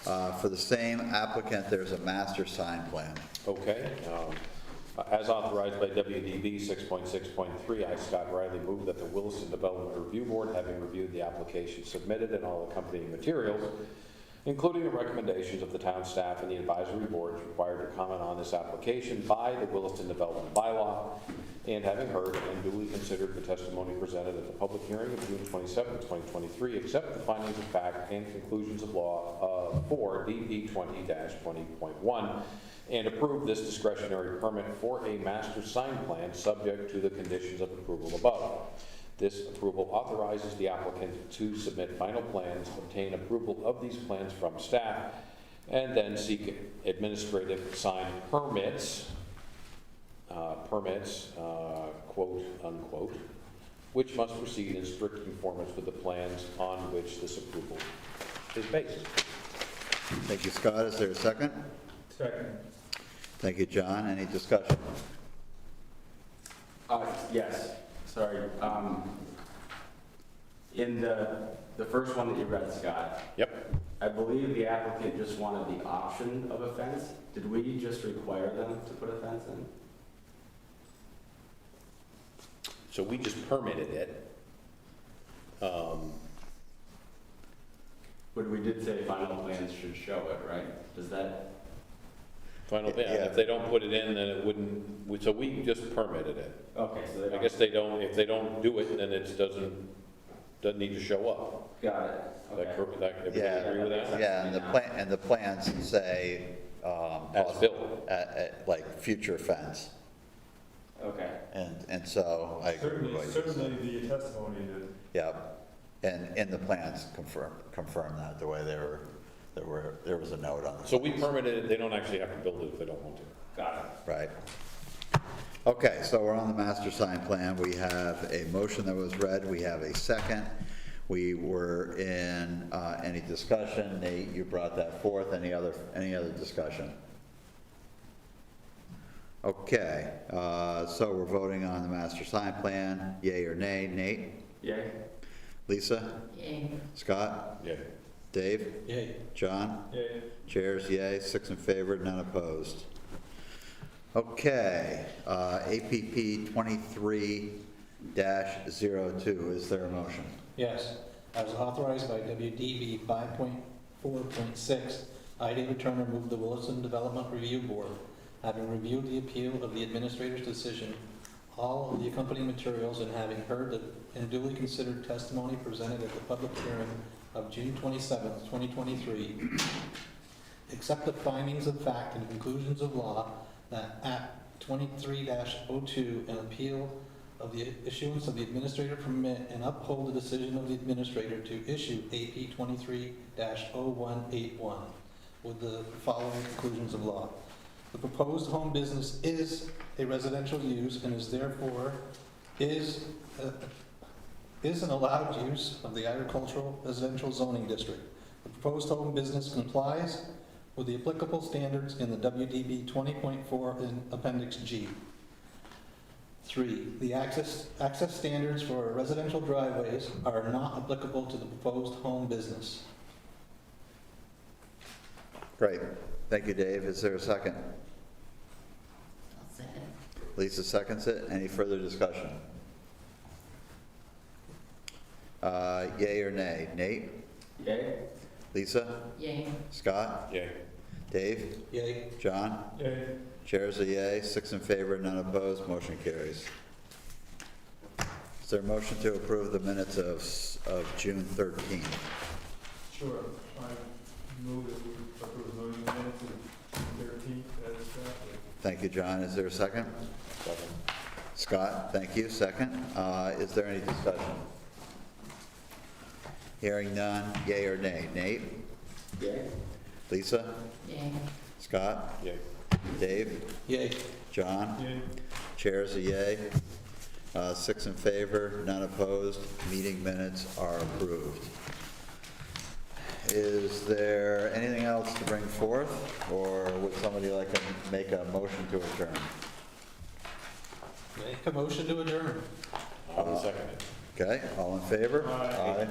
For the same applicant, there's a master sign plan. Okay. As authorized by WDB 6.6.3, I, Scott Riley, move that the Williston Development Review Board, having reviewed the application submitted and all accompanying materials, including the recommendations of the town staff and the advisory boards required to comment on this application by the Williston Development Bylaw, and having heard and duly considered the testimony presented at the public hearing of June 27, 2023, accept the findings of fact and conclusions of law for DP 20-20.1, and approve this discretionary permit for a master sign plan subject to the conditions of approval above. This approval authorizes the applicant to submit final plans, obtain approval of these plans from staff, and then seek administrative sign permits, quote unquote, which must proceed in strict conformance with the plans on which this approval is based. Thank you, Scott. Is there a second? Second. Thank you, John. Any discussion? Yes, sorry. In the first one that you read, Scott. Yep. I believe the applicant just wanted the option of a fence. Did we just require them to put a fence in? So we just permitted it. But we did say final plans should show it, right? Does that? Final, yeah, if they don't put it in, then it wouldn't, so we just permitted it. Okay, so they I guess they don't, if they don't do it, then it doesn't need to show up. Got it. Okay. Everybody agree with that? Yeah, and the plans say, As built. like future fence. Okay. And so I agree with what you said. Certainly the testimony that. Yeah, and the plans confirm that, the way there was a note on it. So we permitted it, they don't actually have to build it if they don't want to. Got it. Right. Okay, so we're on the master sign plan. We have a motion that was read. We have a second. We were in any discussion. Nate, you brought that forth. Any other discussion? Okay, so we're voting on the master sign plan. Yay or nay? Nate? Yay. Lisa? Yay. Scott? Yay. Dave? Yay. John? Yay. Chairs, yay. 6 in favor, none opposed. Okay, APP 23-02, is there a motion? Yes. As authorized by WDB 5.4.6, I, David Turner, move the Williston Development Review Board, having reviewed the appeal of the administrator's decision, all of the accompanying materials, and having heard and duly considered testimony presented at the public hearing of June 27, 2023, accept the findings of fact and conclusions of law that Act 23-02, an appeal of the issuance of the administrative permit, and uphold the decision of the administrator to issue AP 23-0181 with the following conclusions of law. The proposed home business is a residential use and is therefore is an allowed use of the agricultural residential zoning district. The proposed home business complies with the applicable standards in the WDB 20.4 in Appendix G. 3, the access standards for residential driveways are not applicable to the proposed home business. Great, thank you, Dave. Is there a second? I'll second. Lisa seconds it. Any further discussion? Yay or nay? Nate? Yay. Lisa? Yay. Scott? Yay. Dave? Yay. John? Yay. Chair's a yay, 6 in favor, none opposed, motion carries. Is there a motion to approve the minutes of June 13th? Sure. I move that we approve the minutes of 13th as drafted. Thank you, John. Is there a second? Second. Scott, thank you. Second. Is there any discussion? Hearing none, yay or nay? Nate? Yay. Lisa? Yay. Scott? Yay. Dave? Yay. John? Yay. Chair's a yay. 6 in favor, none opposed. Meeting minutes are approved. is there anything else to bring forth, or would somebody like to make a motion to adjourn? Make a motion to adjourn. Okay, all in favor? Aye.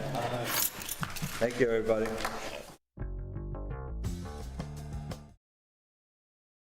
Thank you, everybody.